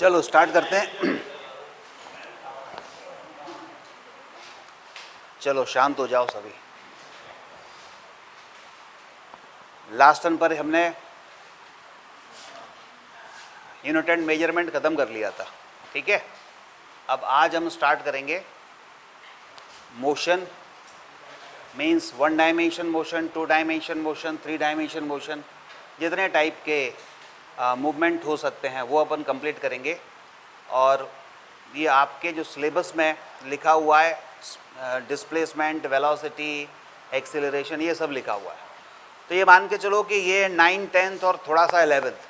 चलो स्टार्ट करते हैं। चलो शांत हो जाओ सभी। लास्ट टर्न पर हमने यूनिट एंड मेजरमेंट खत्म कर लिया था, ठीक है। अब आज हम स्टार्ट करेंगे motion, means 1 dimension motion, 2 dimension motion, 3 dimension motion, जितने टाइप के मूवमेंट हो सकते हैं वो अपन कंप्लीट करेंगे। और ये आपके जो सिलेबस में लिखा हुआ है, डिस्प्लेसमेंट, वेलोसिटी, एक्सेलरेशन, ये सब लिखा हुआ है। तो ये मान के चलो कि ये 9, 10th और थोड़ा सा 11th,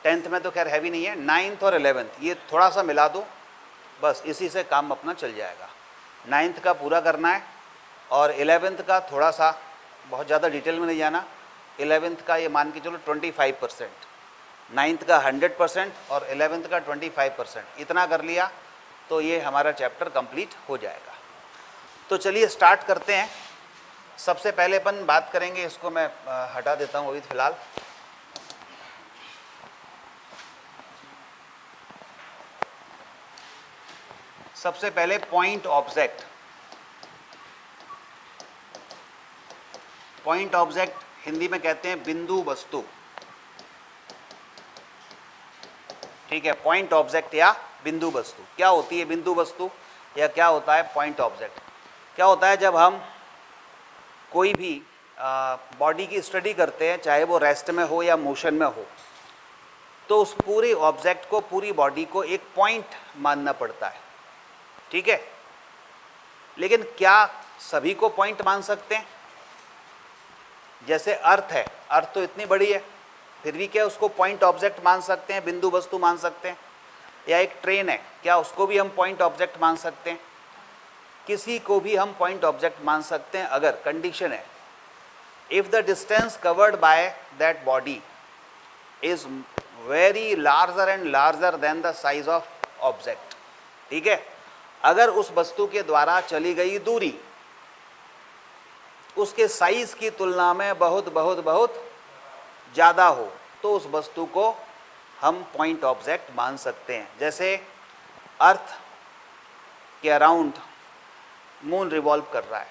10th में तो खैर हैवी नहीं है, 9th और 11th ये थोड़ा सा मिला दो, बस इसी से काम अपना चल जाएगा। 9th का पूरा करना है और 11th का थोड़ा सा, बहुत ज़्यादा डिटेल में नहीं जाना। 11th का ये मान के चलो 25%, 9th का 100% और 11th का 25%, इतना कर लिया तो ये हमारा चैप्टर कंप्लीट हो जाएगा। तो चलिए स्टार्ट करते हैं। सबसे पहले अपन बात करेंगे, इसको मैं हटा देता हूँ अभी फ़िलहाल। सबसे पहले point object. Point object Hindi में कहते हैं बिंदु वस्तु, ठीक है। पॉइंट ऑब्जेक्ट या बिंदु वस्तु क्या होती है? बिंदु वस्तु या क्या होता है पॉइंट ऑब्जेक्ट? क्या होता है जब हम कोई भी बॉडी की स्टडी करते हैं, चाहे वो रेस्ट में हो या मोशन में हो, तो उस पूरे ऑब्जेक्ट को, पूरी बॉडी को एक पॉइंट मानना पड़ता है, ठीक है। लेकिन क्या सभी को पॉइंट मान सकते हैं? जैसे अर्थ है, अर्थ तो इतनी बड़ी है, फिर भी क्या उसको पॉइंट ऑब्जेक्ट मान सकते हैं, बिंदु वस्तु मान सकते हैं? या एक ट्रेन है, क्या उसको भी हम पॉइंट ऑब्जेक्ट मान सकते हैं? किसी को भी हम पॉइंट ऑब्जेक्ट मान सकते हैं अगर कंडीशन है, if the distance covered by that body is very larger and larger than the size of object, ठीक है। अगर उस वस्तु के द्वारा चली गई दूरी उसके साइज की तुलना में बहुत बहुत बहुत ज़्यादा हो, तो उस वस्तु को हम पॉइंट ऑब्जेक्ट मान सकते हैं। जैसे अर्थ के अराउंड मून रिवॉल्व कर रहा है,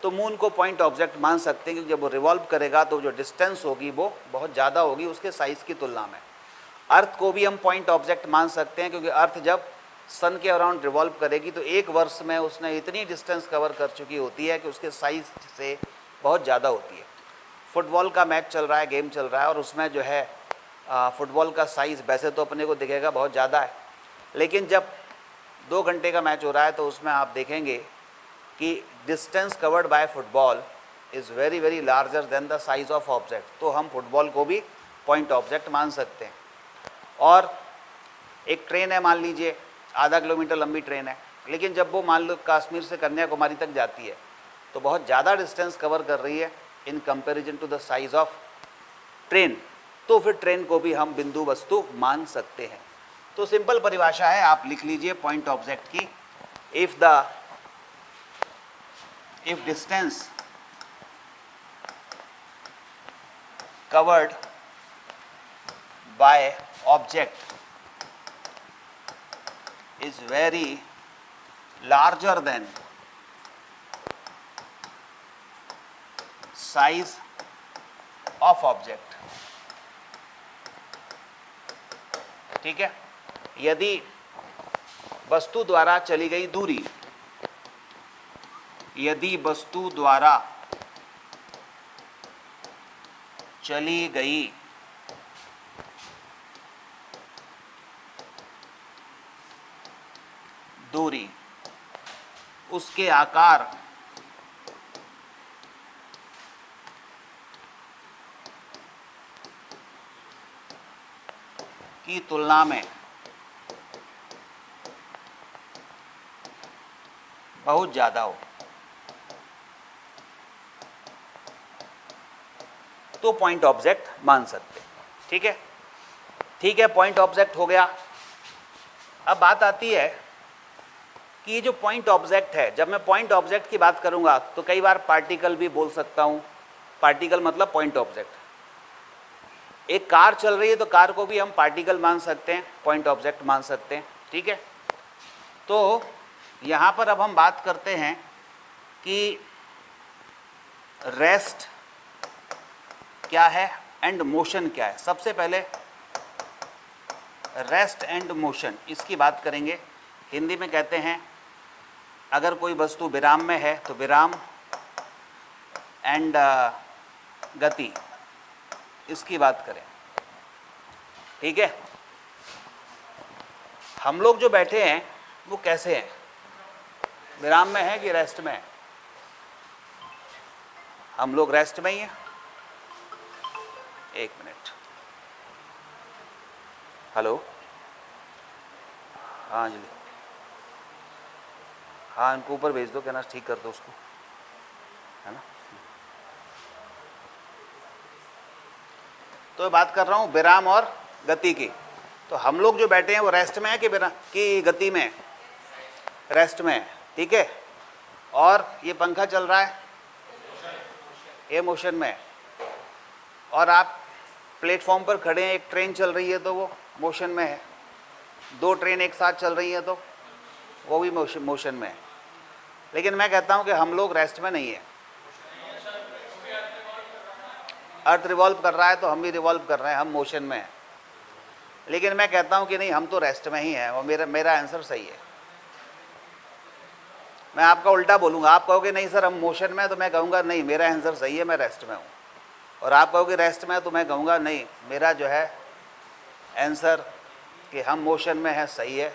तो मून को पॉइंट ऑब्जेक्ट मान सकते हैं, क्योंकि जब वो रिवॉल्व करेगा तो जो डिस्टेंस होगी वो बहुत ज़्यादा होगी उसके साइज़ की तुलना में। अर्थ को भी हम पॉइंट ऑब्जेक्ट मान सकते हैं, क्योंकि अर्थ जब सन के अराउंड रिवॉल्व करेगी तो एक वर्ष में उसने इतनी डिस्टेंस कवर कर चुकी होती है कि उसके साइज़ से बहुत ज़्यादा होती है। फुटबॉल का मैच चल रहा है, गेम चल रहा है, और उसमें जो है फुटबॉल का साइज़ वैसे तो अपने को दिखेगा बहुत ज़्यादा है, लेकिन जब 2 घंटे का मैच हो रहा है तो उसमें आप देखेंगे कि distance covered by football is very very larger than the size of object, तो हम फुटबॉल को भी पॉइंट ऑब्जेक्ट मान सकते हैं। और एक ट्रेन है, मान लीजिए आधा किलोमीटर लंबी ट्रेन है, लेकिन जब वो मान लो कश्मीर से कन्याकुमारी तक जाती है तो बहुत ज़्यादा डिस्टेंस कवर कर रही है in comparison to the size of train, तो फिर ट्रेन को भी हम बिंदु वस्तु मान सकते हैं। तो सिंपल परिभाषा है, आप लिख लीजिए पॉइंट ऑब्जेक्ट की। If distance covered by object is very larger than size of object, ठीक है। यदि वस्तु द्वारा चली गई दूरी, यदि वस्तु द्वारा चली गई दूरी उसके आकार की तुलना में बहुत ज़्यादा हो, तो पॉइंट ऑब्जेक्ट मान सकते हैं, ठीक है। ठीक है, पॉइंट ऑब्जेक्ट हो गया। अब बात आती है कि ये जो पॉइंट ऑब्जेक्ट है, जब मैं पॉइंट ऑब्जेक्ट की बात करूंगा तो कई बार पार्टिकल भी बोल सकता हूं। पार्टिकल मतलब पॉइंट ऑब्जेक्ट। एक कार चल रही है तो कार को भी हम पार्टिकल मान सकते हैं, पॉइंट ऑब्जेक्ट मान सकते हैं, ठीक है। तो यहाँ पर अब हम बात करते हैं कि रेस्ट क्या है एंड मोशन क्या है। सबसे पहले रेस्ट एंड मोशन, इसकी बात करेंगे। हिंदी में कहते हैं अगर कोई वस्तु विराम में है तो विराम एंड गति, इसकी बात करें, ठीक है। हम लोग जो बैठे हैं वो कैसे हैं, विराम में है कि रेस्ट में है? हम लोग रेस्ट में ही हैं। एक मिनट, हेलो, हाँ अंजलि, हाँ इनको ऊपर भेज दो, कहना ठीक कर दो उसको, है ना। तो बात कर रहा हूँ विराम और गति की। तो हम लोग जो बैठे हैं वो रेस्ट में है कि विराम की गति में? रेस्ट में है, ठीक है। और ये पंखा चल रहा है, ये मोशन में है। और आप प्लेटफॉर्म पर खड़े हैं, एक ट्रेन चल रही है तो वो मोशन में है। दो ट्रेन एक साथ चल रही है तो वो भी मोशन में है। लेकिन मैं कहता हूँ कि हम लोग रेस्ट में नहीं है। अर्थ रिवॉल्व कर रहा है तो हम भी रिवॉल्व कर रहे हैं, हम मोशन में हैं। लेकिन मैं कहता हूँ कि नहीं, हम तो रेस्ट में ही हैं, और मेरा आंसर सही है। मैं आपका उल्टा बोलूँगा, आप कहोगे नहीं सर हम मोशन में हैं, तो मैं कहूँगा नहीं मेरा आंसर सही है, मैं रेस्ट में हूँ। और आप कहोगे रेस्ट में, तो मैं कहूँगा नहीं मेरा जो है आंसर कि हम मोशन में हैं सही है,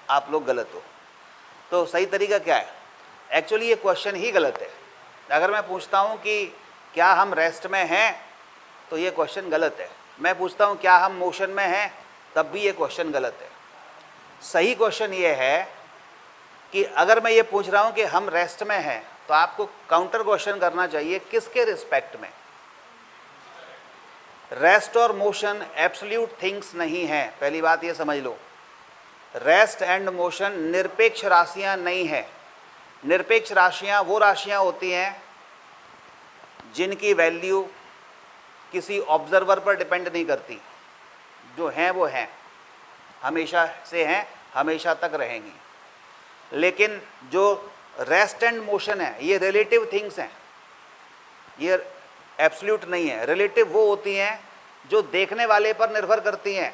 आप लोग गलत हो। तो सही तरीका क्या है? एक्चुअली ये क्वेश्चन ही गलत है। अगर मैं पूछता हूँ कि क्या हम रेस्ट में हैं, तो ये क्वेश्चन गलत है। मैं पूछता हूँ क्या हम मोशन में हैं, तब भी ये क्वेश्चन गलत है। सही क्वेश्चन ये है कि अगर मैं ये पूछ रहा हूँ कि हम रेस्ट में हैं, तो आपको काउंटर क्वेश्चन करना चाहिए, किसके रिस्पेक्ट में? रेस्ट और मोशन एब्सोल्यूट थिंग्स नहीं है, पहली बात ये समझ लो। रेस्ट एंड मोशन निरपेक्ष राशियाँ नहीं है। निरपेक्ष राशियाँ वो राशियाँ होती हैं जिनकी वैल्यू किसी ऑब्जर्वर पर डिपेंड नहीं करती। जो हैं वो हैं, हमेशा से हैं, हमेशा तक रहेंगी। लेकिन जो रेस्ट एंड मोशन है ये रिलेटिव थिंग्स हैं, ये एब्सोल्यूट नहीं है। रिलेटिव वो होती हैं जो देखने वाले पर निर्भर करती हैं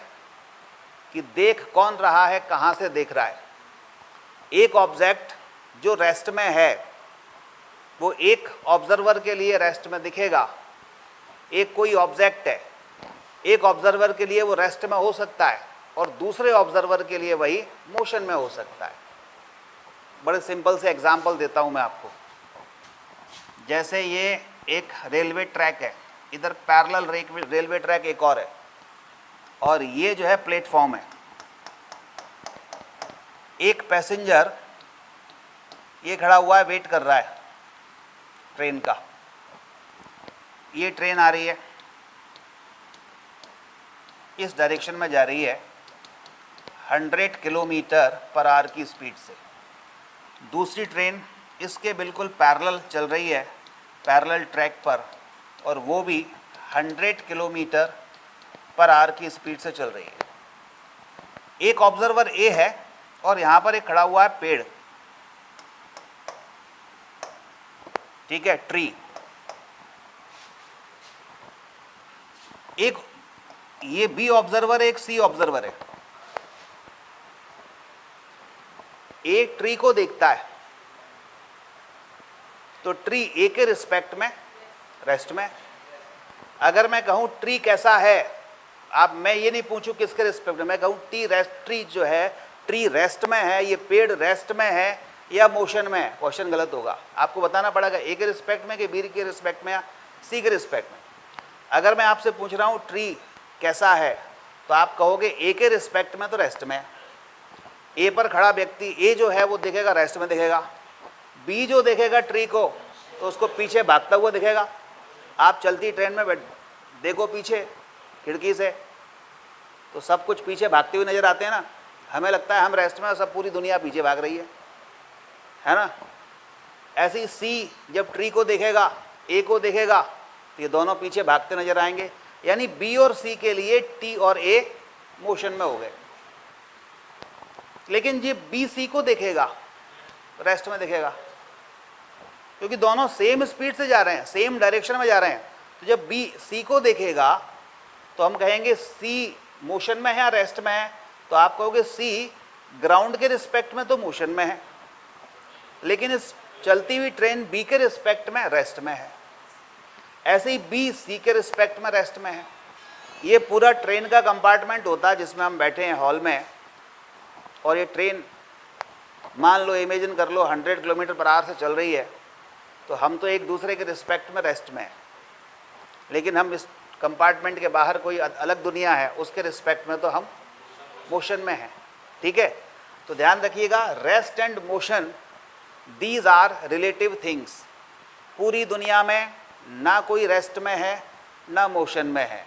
कि देख कौन रहा है, कहाँ से देख रहा है। एक ऑब्जेक्ट जो रेस्ट में है वो एक ऑब्जर्वर के लिए रेस्ट में दिखेगा। एक कोई ऑब्जेक्ट है, एक ऑब्जर्वर के लिए वो रेस्ट में हो सकता है और दूसरे ऑब्जर्वर के लिए वही मोशन में हो सकता है। बड़े सिंपल से एग्जांपल देता हूँ मैं आपको। जैसे ये एक रेलवे ट्रैक है, इधर पैरेलल रेलवे ट्रैक एक और है, और ये जो है प्लेटफॉर्म है। एक पैसेंजर ये खड़ा हुआ है, वेट कर रहा है ट्रेन का। ये ट्रेन आ रही है, इस डायरेक्शन में जा रही है 100 किलोमीटर पर आवर की स्पीड से। दूसरी ट्रेन इसके बिल्कुल पैरेलल चल रही है, पैरेलल ट्रैक पर, और वो भी 100 किलोमीटर पर आवर की स्पीड से चल रही है। एक ऑब्जर्वर ए है और यहाँ पर एक खड़ा हुआ है पेड़, ठीक है, ट्री। एक ये बी ऑब्जर्वर है, एक सी ऑब्जर्वर है। एक ट्री को देखता है तो ट्री ए के रिस्पेक्ट में रेस्ट में। अगर मैं कहूं ट्री कैसा है, आप मैं ये नहीं पूछूं किसके रिस्पेक्ट में, मैं कहूं ट्री जो है ट्री रेस्ट में है, ये पेड़ रेस्ट में है या मोशन में है, क्वेश्चन गलत होगा। आपको बताना पड़ेगा ए के रिस्पेक्ट में कि बी के रिस्पेक्ट में या सी के रिस्पेक्ट में। अगर मैं आपसे पूछ रहा हूँ ट्री कैसा है, तो आप कहोगे ए के रिस्पेक्ट में तो रेस्ट में। ए पर खड़ा व्यक्ति ए जो है वो देखेगा रेस्ट में दिखेगा। बी जो देखेगा ट्री को तो उसको पीछे भागता हुआ दिखेगा। आप चलती ट्रेन में देखो पीछे खिड़की से, तो सब कुछ पीछे भागते हुए नजर आते हैं ना। हमें लगता है हम रेस्ट में और सब पूरी दुनिया पीछे भाग रही है ना। ऐसी सी जब ट्री को देखेगा, ए को देखेगा, तो ये दोनों पीछे भागते नजर आएंगे। यानी बी और सी के लिए टी और ए मोशन में हो गए। लेकिन ये बी सी को देखेगा, रेस्ट में देखेगा, क्योंकि दोनों सेम स्पीड से जा रहे हैं, सेम डायरेक्शन में जा रहे हैं। तो जब बी सी को देखेगा तो हम कहेंगे सी मोशन में है या रेस्ट में है, तो आप कहोगे सी ग्राउंड के रिस्पेक्ट में तो मोशन में है, लेकिन इस चलती हुई ट्रेन बी के रिस्पेक्ट में रेस्ट में है। ऐसे ही बी सी के रिस्पेक्ट में रेस्ट में है। ये पूरा ट्रेन का कंपार्टमेंट होता है जिसमें हम बैठे हैं हॉल में, और ये ट्रेन मान लो, इमेजिन कर लो 100 किलोमीटर पर आवर से चल रही है, तो हम तो एक दूसरे के रिस्पेक्ट में रेस्ट में हैं, लेकिन हम इस कंपार्टमेंट के बाहर कोई अलग दुनिया है, उसके रिस्पेक्ट में तो हम मोशन में हैं। ठीक है, तो ध्यान रखिएगा, rest and motion these are relative things. पूरी दुनिया में ना कोई रेस्ट में है ना मोशन में है।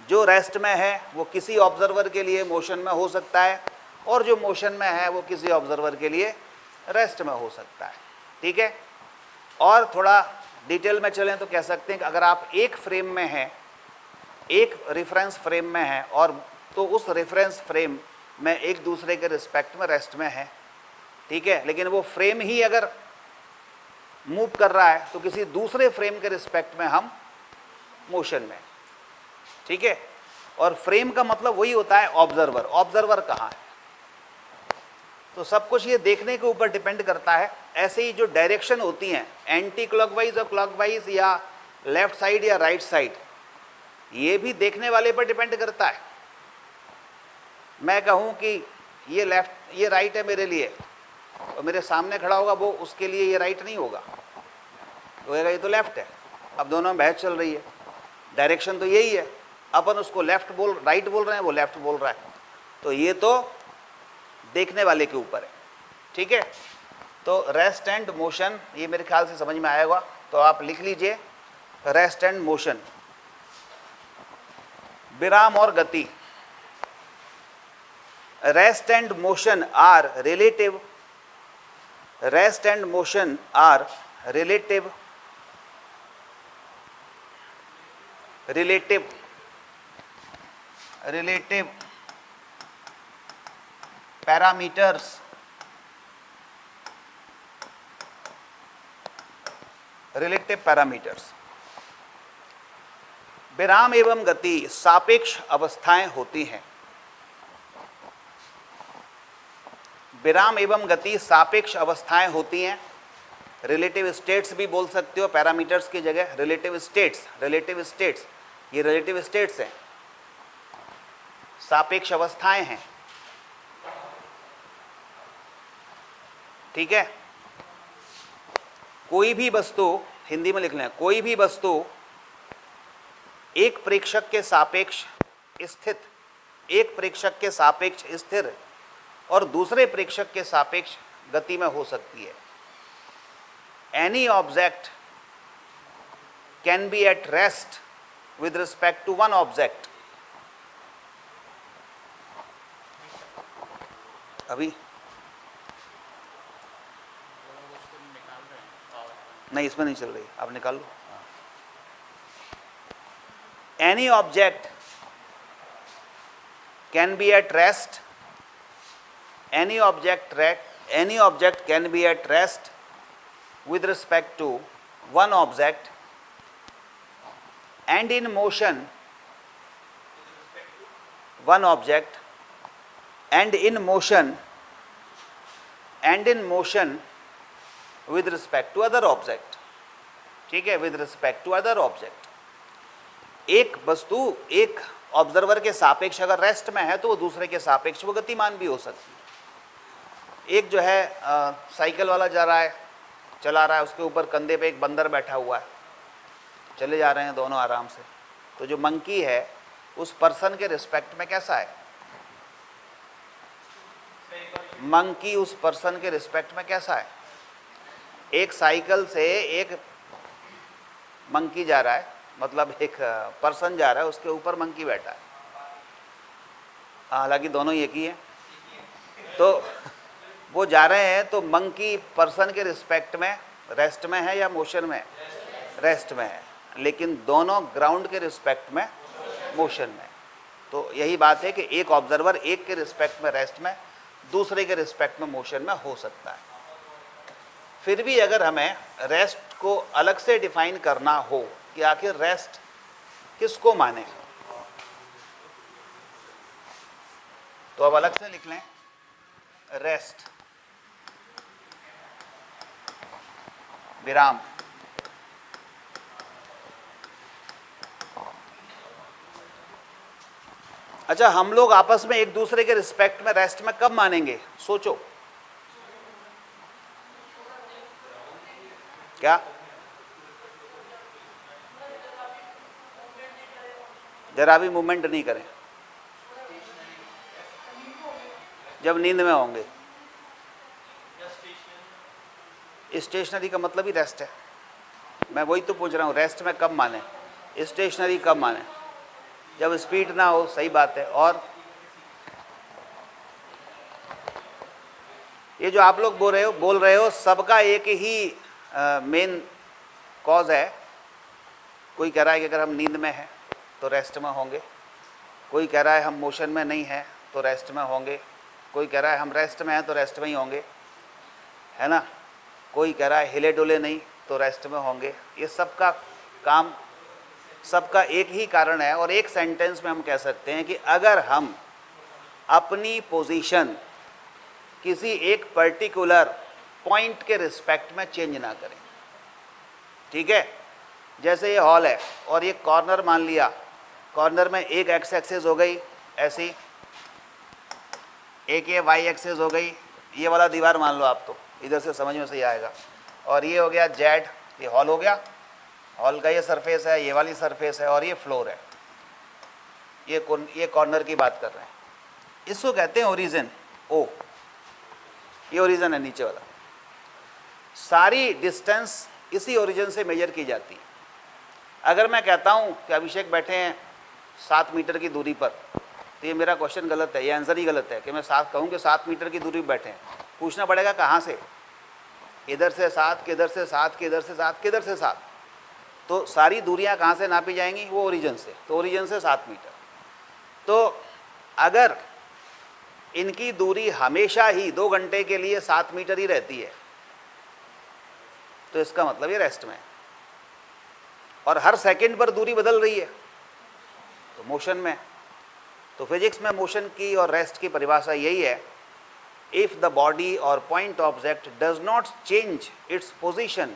जो रेस्ट में है वो किसी ऑब्जर्वर के लिए मोशन में हो सकता है, और जो मोशन में है वो किसी ऑब्जर्वर के लिए रेस्ट में हो सकता है। ठीक है, और थोड़ा डिटेल में चलें तो कह सकते हैं कि अगर आप एक फ्रेम में हैं, एक रेफरेंस फ्रेम में हैं, और तो उस रेफरेंस फ्रेम में एक दूसरे के रिस्पेक्ट में रेस्ट में है। ठीक है, लेकिन वो फ्रेम ही अगर मूव कर रहा है तो किसी दूसरे फ्रेम के रिस्पेक्ट में हम मोशन में। ठीक है, और फ्रेम का मतलब वही होता है ऑब्जर्वर। ऑब्जर्वर कहाँ है, तो सब कुछ ये देखने के ऊपर डिपेंड करता है। ऐसे ही जो डायरेक्शन होती हैं, एंटी क्लॉकवाइज और क्लॉकवाइज, या लेफ्ट साइड या राइट साइड, ये भी देखने वाले पर डिपेंड करता है। मैं कहूँ कि ये लेफ्ट, ये राइट है मेरे लिए, और मेरे सामने खड़ा होगा वो, उसके लिए ये राइट नहीं होगा, होएगा ये तो लेफ्ट है। अब दोनों में बहस चल रही है, डायरेक्शन तो यही है, अपन उसको राइट बोल रहे हैं, वो लेफ्ट बोल रहा है, तो ये तो देखने वाले के ऊपर है। ठीक है, तो रेस्ट एंड मोशन, ये मेरे ख्याल से समझ में आएगा, तो आप लिख लीजिए रेस्ट एंड मोशन। विराम और गति, rest and motion are relative, rest and motion are relative parameters विराम एवं गति सापेक्ष अवस्थाएं होती हैं। विराम एवं गति सापेक्ष अवस्थाएं होती हैं। रिलेटिव स्टेट्स भी बोल सकते हो पैरामीटर्स की जगह। रिलेटिव स्टेट्स, ये रिलेटिव स्टेट्स हैं, सापेक्ष अवस्थाएं हैं। ठीक है, कोई भी वस्तु, हिंदी में लिख लें, कोई भी वस्तु एक प्रेक्षक के सापेक्ष स्थित, एक प्रेक्षक के सापेक्ष स्थिर और दूसरे प्रेक्षक के सापेक्ष गति में हो सकती है। Any object can be at rest with respect to one object। अभी नहीं, इसमें नहीं चल रही, आप निकाल लो। Any object can be at rest, any object can be at rest with respect to one object and in motion, one object and in motion with respect to other object। ठीक है, with respect to other object। एक वस्तु एक observer के सापेक्ष अगर rest में है तो वो दूसरे के सापेक्ष वो गतिमान भी हो सकती है। एक जो है साइकिल वाला चला रहा है, उसके ऊपर कंधे पे एक बंदर बैठा हुआ है, चले जा रहे हैं दोनों आराम से, तो जो मंकी है उस पर्सन के रिस्पेक्ट में कैसा है? मंकी उस पर्सन के रिस्पेक्ट में कैसा है? एक साइकिल से एक मंकी जा रहा है, मतलब एक पर्सन जा रहा है, उसके ऊपर मंकी बैठा है, हालांकि दोनों एक ही हैं, तो वो जा रहे हैं, तो मंकी पर्सन के रिस्पेक्ट में रेस्ट में है या मोशन में? रेस्ट में है, लेकिन दोनों ग्राउंड के रिस्पेक्ट में मोशन में। तो यही बात है कि एक ऑब्जर्वर एक के रिस्पेक्ट में रेस्ट में, दूसरे के रिस्पेक्ट में मोशन में हो सकता है। फिर भी अगर हमें रेस्ट को अलग से डिफाइन करना हो कि आखिर रेस्ट किसको माने, तो अब अलग से लिख लें, रेस्ट विराम अच्छा, हम लोग आपस में एक दूसरे के रिस्पेक्ट में रेस्ट में कब मानेंगे? सोचो। क्या? जरा भी मूवमेंट नहीं करें, जब नींद में होंगे। स्टेशनरी का मतलब ही रेस्ट है। मैं वही तो पूछ रहा हूँ, रेस्ट में कब माने, स्टेशनरी कब माने? जब स्पीड ना हो, सही बात है। और ये जो आप लोग बोल रहे हो सबका एक ही मेन कॉज है। कोई कह रहा है कि अगर हम नींद में हैं तो रेस्ट में होंगे, कोई कह रहा है हम मोशन में नहीं हैं तो रेस्ट में होंगे, कोई कह रहा है हम रेस्ट में हैं तो रेस्ट में ही होंगे, है ना, कोई कह रहा है हिले डुले नहीं तो रेस्ट में होंगे। ये सबका काम, सबका एक ही कारण है। और एक सेंटेंस में हम कह सकते हैं कि अगर हम अपनी पोजीशन किसी एक पर्टिकुलर पॉइंट के रिस्पेक्ट में चेंज ना करें, ठीक है, जैसे ये हॉल है और ये कॉर्नर मान लिया, कॉर्नर में एक एक्स एक्सिस हो गई ऐसी, एक ये वाई एक्सिस हो गई, ये वाला दीवार मान लो आप, तो इधर से समझ में सही आएगा, और ये हो गया जेड, ये हॉल हो गया, हॉल का ये सरफेस है, ये वाली सरफेस है, और ये फ्लोर है। ये कॉर्नर की बात कर रहे हैं, इसको कहते हैं ओरिजिन, ओ, ये ओरिजिन है नीचे वाला। सारी डिस्टेंस इसी ओरिजिन से मेजर की जाती है। अगर मैं कहता हूँ कि अभिषेक बैठे हैं 7 मीटर की दूरी पर, तो ये मेरा क्वेश्चन गलत है, ये आंसर ही गलत है कि मैं 7 कहूँ कि 7 मीटर की दूरी पर बैठे हैं। पूछना पड़ेगा कहाँ से, इधर से 7, किधर से 7, किधर से 7, किधर से 7। तो सारी दूरियां कहाँ से नापी जाएंगी? वो ओरिजिन से, तो ओरिजिन से 7 मीटर। तो अगर इनकी दूरी हमेशा ही 2 घंटे के लिए 7 मीटर ही रहती है, तो इसका मतलब ये रेस्ट में है। और हर सेकंड पर दूरी बदल रही है, तो मोशन में। तो फिजिक्स में मोशन की और रेस्ट की परिभाषा यही है, इफ द बॉडी और point object does not change its position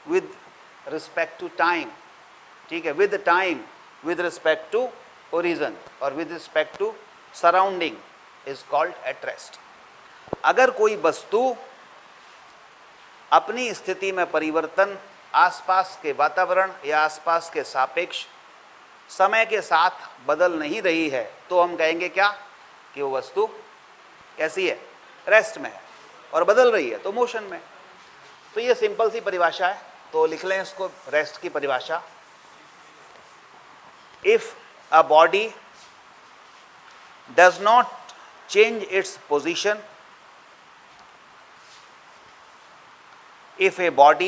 with respect to time, ठीक है, with time, with respect to origin और with respect to surrounding, is called at rest. अगर कोई वस्तु अपनी स्थिति में परिवर्तन आसपास के वातावरण या आसपास के सापेक्ष समय के साथ बदल नहीं रही है, तो हम कहेंगे क्या कि वो वस्तु कैसी है? रेस्ट में है। और बदल रही है तो मोशन में। तो ये सिंपल सी परिभाषा है, तो लिख लें इसको, रेस्ट की परिभाषा। If a body does not change its position, if a body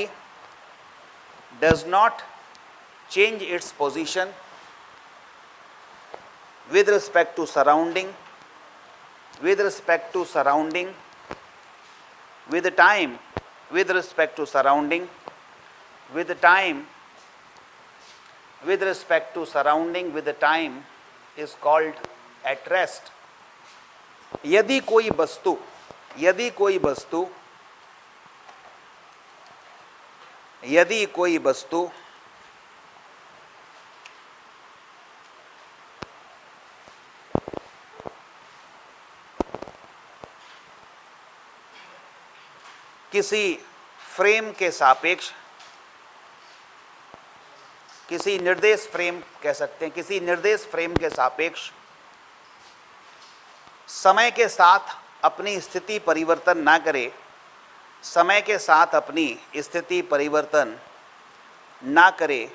does not change its position with respect to surrounding, with respect to surrounding, with time, with respect to surrounding, with time, with respect to surrounding, with time, is called at rest. यदि कोई वस्तु किसी frame के सापेक्ष, किसी निर्देश frame कह सकते हैं, किसी निर्देश फ्रेम के सापेक्ष समय के साथ अपनी स्थिति परिवर्तन ना करे, समय के साथ अपनी स्थिति परिवर्तन ना करे,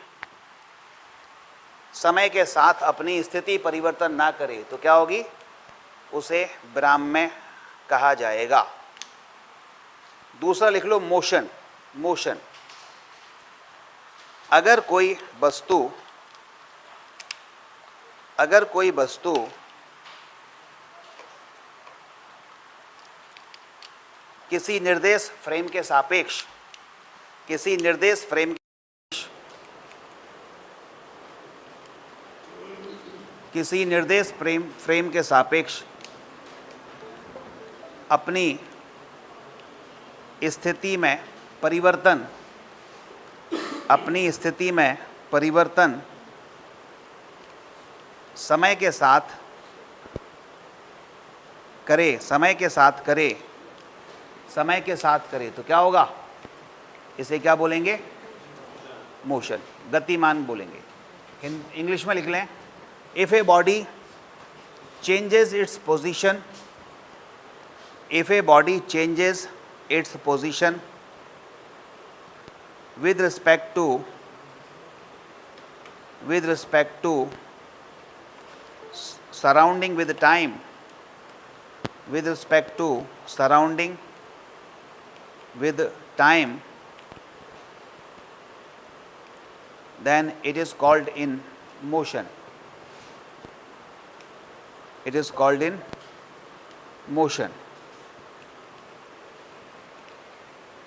समय के साथ अपनी स्थिति परिवर्तन ना करे, तो क्या होगी? उसे ब्राह्म्य कहा जाएगा। दूसरा लिख लो, मोशन। मोशन, अगर कोई वस्तु अगर कोई वस्तु किसी निर्देश फ्रेम के सापेक्ष फ्रेम के सापेक्ष अपनी स्थिति में परिवर्तन समय के साथ करे तो क्या होगा? इसे क्या बोलेंगे? मोशन, गतिमान बोलेंगे। इंग्लिश में लिख लें, if a body changes its position with respect to surrounding with time, then it is called in motion.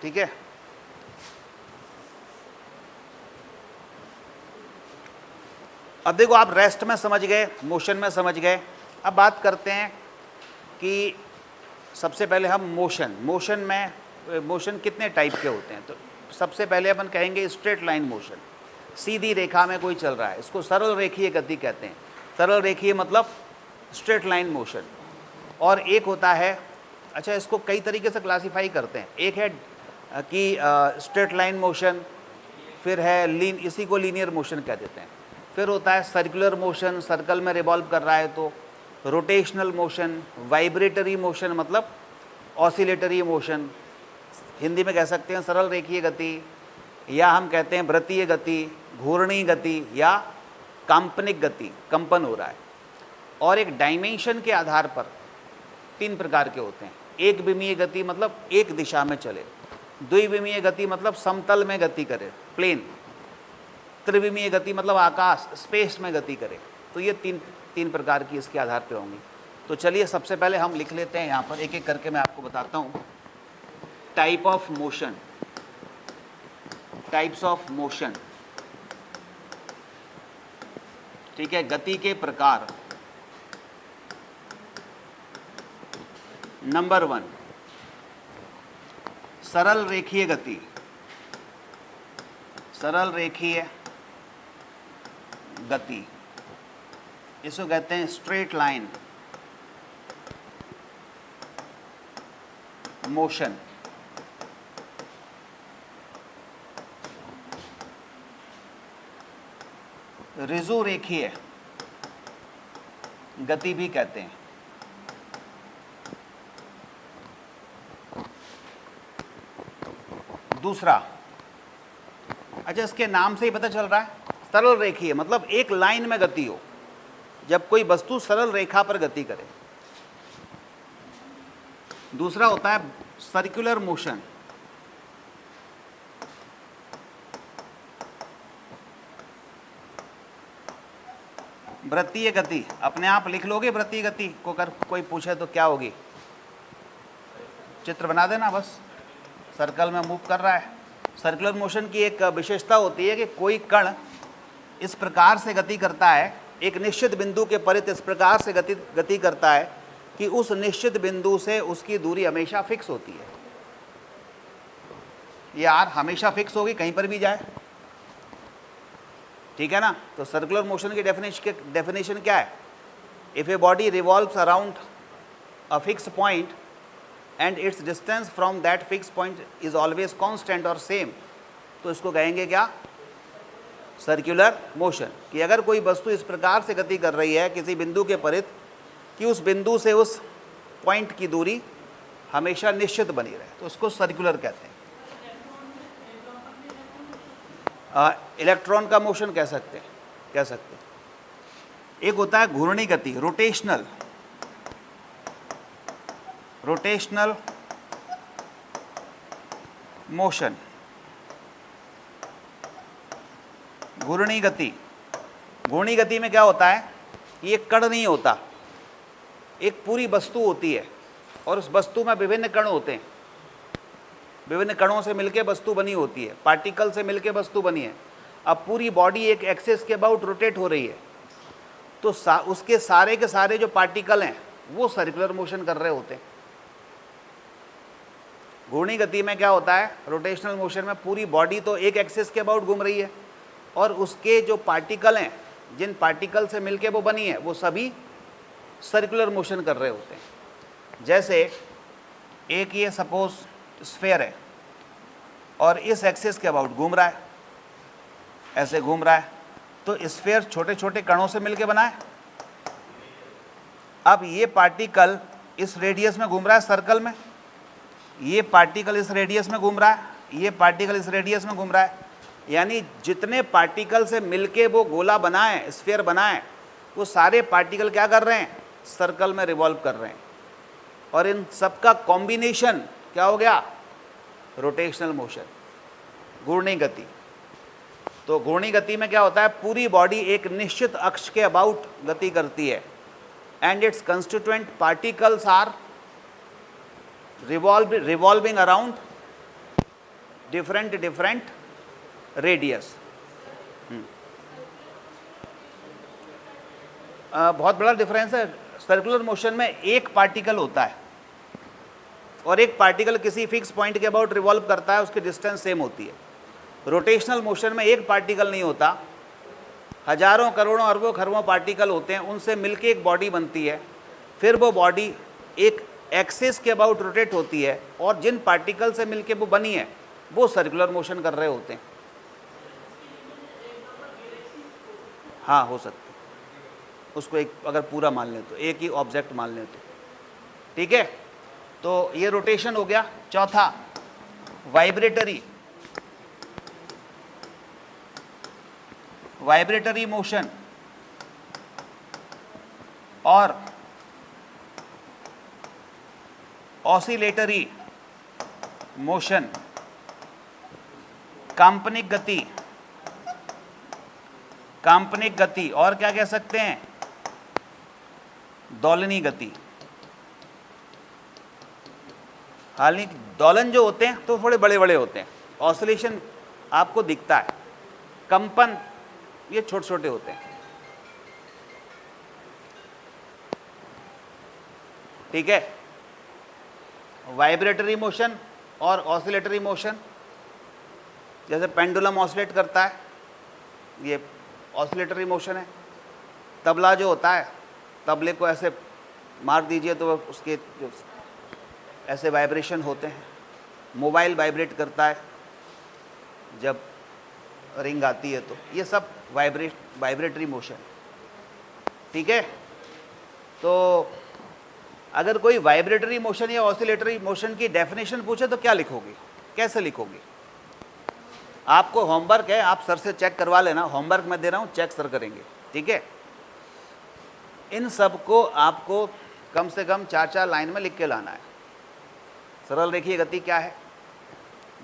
ठीक है? अब देखो, आप रेस्ट में समझ गए, मोशन में समझ गए। अब बात करते हैं कि सबसे पहले हम मोशन कितने टाइप के होते हैं। तो सबसे पहले अपन कहेंगे स्ट्रेट लाइन मोशन, सीधी रेखा में कोई चल रहा है, इसको सरल रेखीय गति कहते हैं। सरल रेखीय मतलब स्ट्रेट लाइन मोशन। और एक होता है, अच्छा इसको कई तरीके से क्लासीफाई करते हैं। एक है कि स्ट्रेट लाइन मोशन, फिर है इसी को लीनियर मोशन कह देते हैं। फिर होता है सर्कुलर मोशन, सर्कल में रिवॉल्व कर रहा है तो। रोटेशनल मोशन, वाइब्रेटरी मोशन मतलब ऑसिलेटरी मोशन, हिंदी में कह सकते हैं सरल रेखीय गति, या हम कहते हैं वृत्तीय गति, घूर्णी गति या काल्पनिक गति, कंपन हो रहा है। और एक डायमेंशन के आधार पर 3 प्रकार के होते हैं। एक विमीय गति मतलब एक दिशा में चले, द्विविमीय गति मतलब समतल में गति करे, प्लेन। त्रिविमीय गति मतलब आकाश, स्पेस में गति करे। तो ये तीन प्रकार की इसके आधार पे होंगी। तो चलिए सबसे पहले हम लिख लेते हैं यहाँ पर, एक एक करके मैं आपको बताता हूँ। टाइप्स ऑफ मोशन, ठीक है, गति के प्रकार। नंबर 1, सरल रेखीय गति। इसको कहते हैं स्ट्रेट लाइन मोशन। ऋजु रेखीय गति भी कहते हैं। दूसरा, अच्छा इसके नाम से ही पता चल रहा है, सरल रेखीय मतलब एक लाइन में गति हो, जब कोई वस्तु सरल रेखा पर गति करे। दूसरा होता है सर्कुलर मोशन। वृत्तीय गति, अपने आप लिख लोगे वृत्तीय गति को, अगर कोई पूछे तो क्या होगी? चित्र बना देना बस, सर्कल में मूव कर रहा है। सर्कुलर मोशन की एक विशेषता होती है कि कोई कण इस प्रकार से गति करता है, एक निश्चित बिंदु के परित इस प्रकार से गति करता है कि उस निश्चित बिंदु से उसकी दूरी हमेशा फिक्स होती है। यार हमेशा फिक्स होगी, कहीं पर भी जाए, ठीक है ना। तो सर्कुलर मोशन की डेफिनेशन क्या है? If a body revolves around a fix point and it's distance from that fix point is always constant और सेम, तो इसको कहेंगे क्या? Circular motion. कि अगर कोई वस्तु इस प्रकार से गति कर रही है किसी बिंदु के परित कि उस बिंदु से उस पॉइंट की दूरी हमेशा निश्चित बनी रहे, तो उसको सर्कुलर कहते हैं। इलेक्ट्रॉन का मोशन कह सकते हैं। एक होता है घूर्णी गति, रोटेशनल मोशन। घूर्णी गति में क्या होता है ये कण नहीं होता, एक पूरी वस्तु होती है और उस वस्तु में विभिन्न कण होते हैं, विभिन्न कणों से मिलकर वस्तु बनी होती है, पार्टिकल से मिलकर वस्तु बनी है। अब पूरी बॉडी एक एक्सिस के अबाउट रोटेट हो रही है, तो उसके सारे के सारे जो पार्टिकल हैं वो सर्कुलर मोशन कर रहे होते हैं। घूर्णी गति में क्या होता है, रोटेशनल मोशन में पूरी बॉडी तो एक एक्सिस के अबाउट घूम रही है और उसके जो पार्टिकल हैं, जिन पार्टिकल से मिलके वो बनी है, वो सभी सर्कुलर मोशन कर रहे होते हैं। जैसे एक ये सपोज स्फेयर है और इस एक्सिस के अबाउट घूम रहा है, ऐसे घूम रहा है, तो स्फेयर छोटे छोटे कणों से मिलके बना है। अब ये पार्टिकल इस रेडियस में घूम रहा है सर्कल में, ये पार्टिकल इस रेडियस में घूम रहा है, ये पार्टिकल इस रेडियस में घूम रहा है, यानी जितने पार्टिकल से मिलके वो गोला बना है, स्फीयर बना है, वो सारे पार्टिकल क्या कर रहे हैं, सर्कल में रिवॉल्व कर रहे हैं। और इन सबका कॉम्बिनेशन क्या हो गया, रोटेशनल मोशन, घूर्णी गति। तो घूर्णी गति में क्या होता है, पूरी बॉडी एक निश्चित अक्ष के अबाउट गति करती है and its constituent particles are revolving around different radius। बहुत बड़ा डिफरेंस है। सर्कुलर मोशन में एक पार्टिकल होता है और एक पार्टिकल किसी फिक्स पॉइंट के अबाउट रिवॉल्व करता है, उसकी डिस्टेंस सेम होती है। रोटेशनल मोशन में एक पार्टिकल नहीं होता, हजारों करोड़ों अरबों खरबों पार्टिकल होते हैं, उनसे मिलके एक बॉडी बनती है। फिर वो बॉडी एक एक्सिस के अबाउट रोटेट होती है और जिन पार्टिकल से मिलके वो बनी है वो सर्कुलर मोशन कर रहे होते हैं। हाँ, हो सकता है, उसको एक अगर पूरा मान लें तो, एक ही ऑब्जेक्ट मान लें तो, ठीक है। तो ये रोटेशन हो गया। चौथा, वाइब्रेटरी मोशन और ऑसिलेटरी मोशन, काल्पनिक गति और क्या कह सकते हैं, दोलनी गति। हालांकि दोलन जो होते हैं तो थोड़े बड़े बड़े होते हैं, ऑसिलेशन आपको दिखता है, कंपन ये छोटे छोटे होते हैं, ठीक है। वाइब्रेटरी मोशन और ऑसिलेटरी मोशन, जैसे पेंडुलम ऑसिलेट करता है, ये ऑसिलेटरी मोशन है। तबला जो होता है, तबले को ऐसे मार दीजिए तो उसके जो ऐसे वाइब्रेशन होते हैं। मोबाइल वाइब्रेट करता है जब रिंग आती है, तो ये सब वाइब्रेटरी मोशन, ठीक है। तो अगर कोई वाइब्रेटरी मोशन या ऑसिलेटरी मोशन की डेफिनेशन पूछे तो क्या लिखोगे, कैसे लिखोगे? आपको होमवर्क है, आप सर से चेक करवा लेना, होमवर्क मैं दे रहा हूँ, चेक सर करेंगे, ठीक है। इन सब को आपको कम से कम 4-4 लाइन में लिख के लाना है। सरल रेखीय गति क्या है,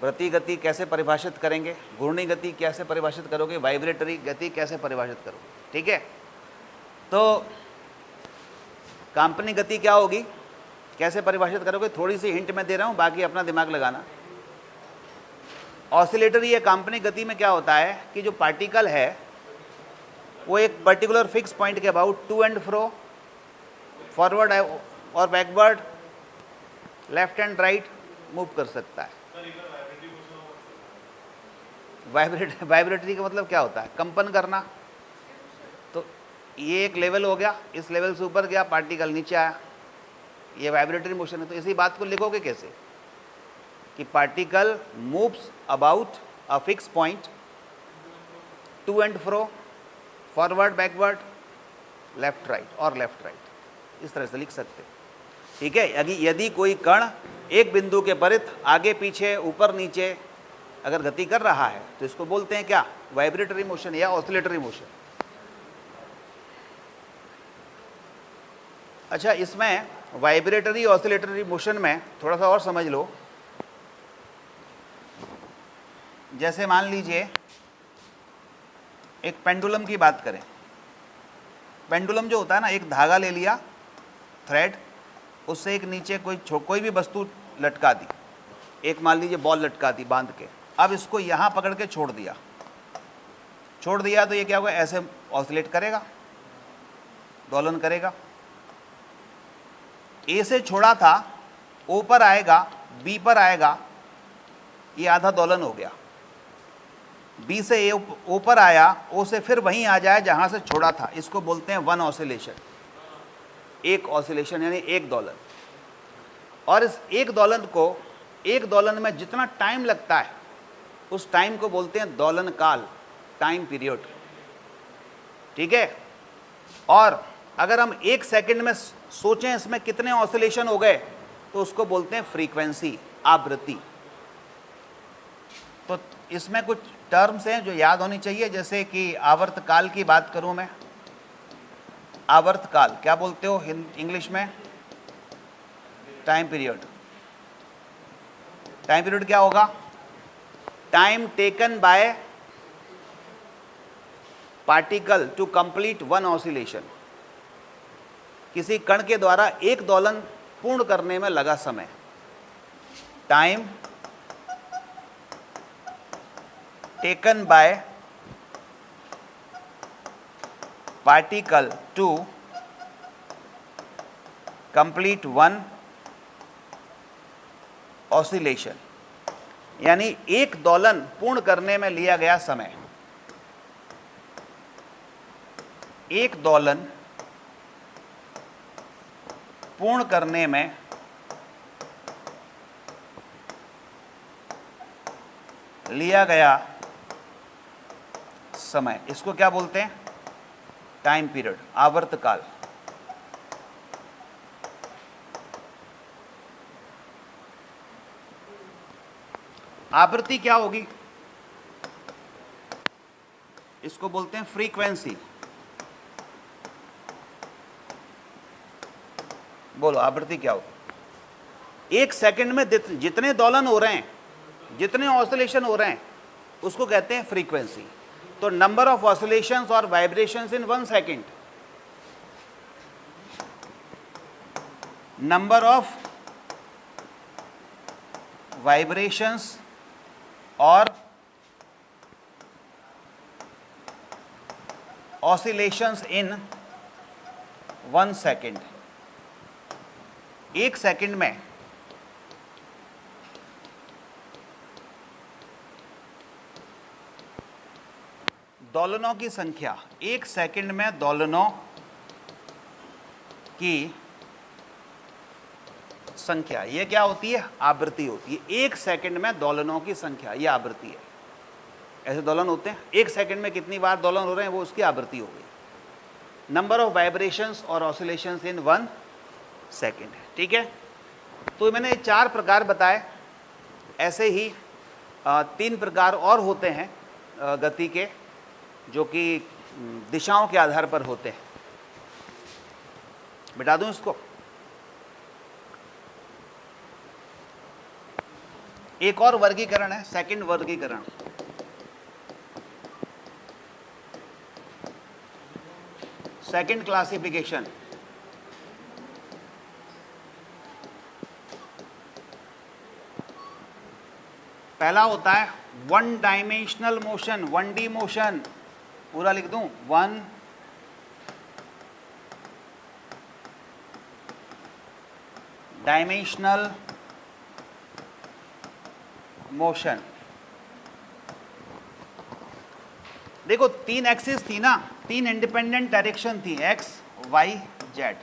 वृत्तीय गति कैसे परिभाषित करेंगे, घूर्णी गति कैसे परिभाषित करोगे, वाइब्रेटरी गति कैसे परिभाषित करोगे, ठीक है। तो काल्पनिक गति क्या होगी, कैसे परिभाषित करोगे, थोड़ी सी हिंट मैं दे रहा हूँ, बाकी अपना दिमाग लगाना। ऑसिलेटरी या काल्पनिक गति में क्या होता है कि जो पार्टिकल है वो एक पर्टिकुलर फिक्स पॉइंट के about to and fro, forward और backward, left and right move कर सकता है। वाइब्रेटरी का मतलब क्या होता है, कंपन करना। तो ये एक लेवल हो गया, इस लेवल से ऊपर गया, पार्टिकल नीचे आया, ये वाइब्रेटरी मोशन है। तो इसी बात को लिखोगे कैसे कि particle moves about a fix point two and fro, forward backward, left right और लेफ्ट राइट, इस तरह से लिख सकते हैं, ठीक है। यदि कोई कण एक बिंदु के परित आगे पीछे ऊपर नीचे अगर गति कर रहा है तो इसको बोलते हैं क्या, वाइब्रेटरी मोशन या ऑसिलेटरी मोशन। अच्छा, इसमें वाइब्रेटरी ऑसिलेटरी मोशन में थोड़ा सा और समझ लो। जैसे मान लीजिए एक पेंडुलम की बात करें, पेंडुलम जो होता है ना, एक धागा ले लिया, थ्रेड, उससे एक नीचे कोई भी वस्तु लटका दी, एक मान लीजिए बॉल लटका दी बांध के, अब इसको यहाँ पकड़ के छोड़ दिया तो ये क्या होगा, ऐसे ऑसिलेट करेगा, दोलन करेगा। ए से छोड़ा था, ओ पर आएगा, बी पर आएगा, ये आधा दोलन हो गया। बी से ए ओ पर आया, ओ से फिर वहीं आ जाए जहां से छोड़ा था, इसको बोलते हैं वन ऑसिलेशन, एक ऑसिलेशन यानी एक दोलन। और इस एक दोलन को, एक दोलन में जितना टाइम लगता है उस टाइम को बोलते हैं दोलन काल, टाइम पीरियड, ठीक है। और अगर हम एक सेकंड में सोचें इसमें कितने ऑसिलेशन हो गए तो उसको बोलते हैं फ्रीक्वेंसी, आवृत्ति। तो इसमें कुछ टर्म्स हैं जो याद होनी चाहिए, जैसे कि आवर्तकाल की बात करूं मैं, आवर्तकाल क्या बोलते हो इंग्लिश में, टाइम पीरियड। टाइम पीरियड क्या होगा, time taken by particle to complete one oscillation, किसी कण के द्वारा एक दोलन पूर्ण करने में लगा समय। Time taken by particle to complete one oscillation, यानी एक दोलन पूर्ण करने में लिया गया समय। एक दोलन पूर्ण करने में लिया गया समय, इसको क्या बोलते हैं, टाइम पीरियड, आवर्तकाल। आवृत्ति क्या होगी, इसको बोलते हैं फ्रीक्वेंसी। बोलो आवृत्ति क्या हो, एक सेकंड में जितने दोलन हो रहे हैं, जितने ऑसिलेशन हो रहे हैं, उसको कहते हैं फ्रीक्वेंसी। तो नंबर ऑफ ऑसिलेशंस और vibrations in 1 second, number of vibrations और ऑसिलेशंस इन 1 सेकंड। एक सेकंड में दोलनों की संख्या, एक सेकंड में दोलनों की संख्या, ये क्या होती है, आवृत्ति होती है। एक सेकंड में दोलनों की संख्या, ये आवृत्ति है। ऐसे दोलन होते हैं, एक सेकंड में कितनी बार दोलन हो रहे हैं, वो उसकी आवृत्ति हो गई। नंबर ऑफ वाइब्रेशंस और ऑसिलेशंस इन 1 सेकंड, ठीक है। तो मैंने 4 प्रकार बताए, ऐसे ही 3 प्रकार और होते हैं गति के, जो कि दिशाओं के आधार पर होते हैं। बता दूं इसको, एक और वर्गीकरण है, सेकंड वर्गीकरण। सेकंड क्लासिफिकेशन, पहला होता है 1 डायमेंशनल मोशन, 1D मोशन। पूरा लिख दूं, 1 डायमेंशनल मोशन। देखो 3 एक्सिस थी ना, 3 इंडिपेंडेंट डायरेक्शन थी, एक्स वाई जेड।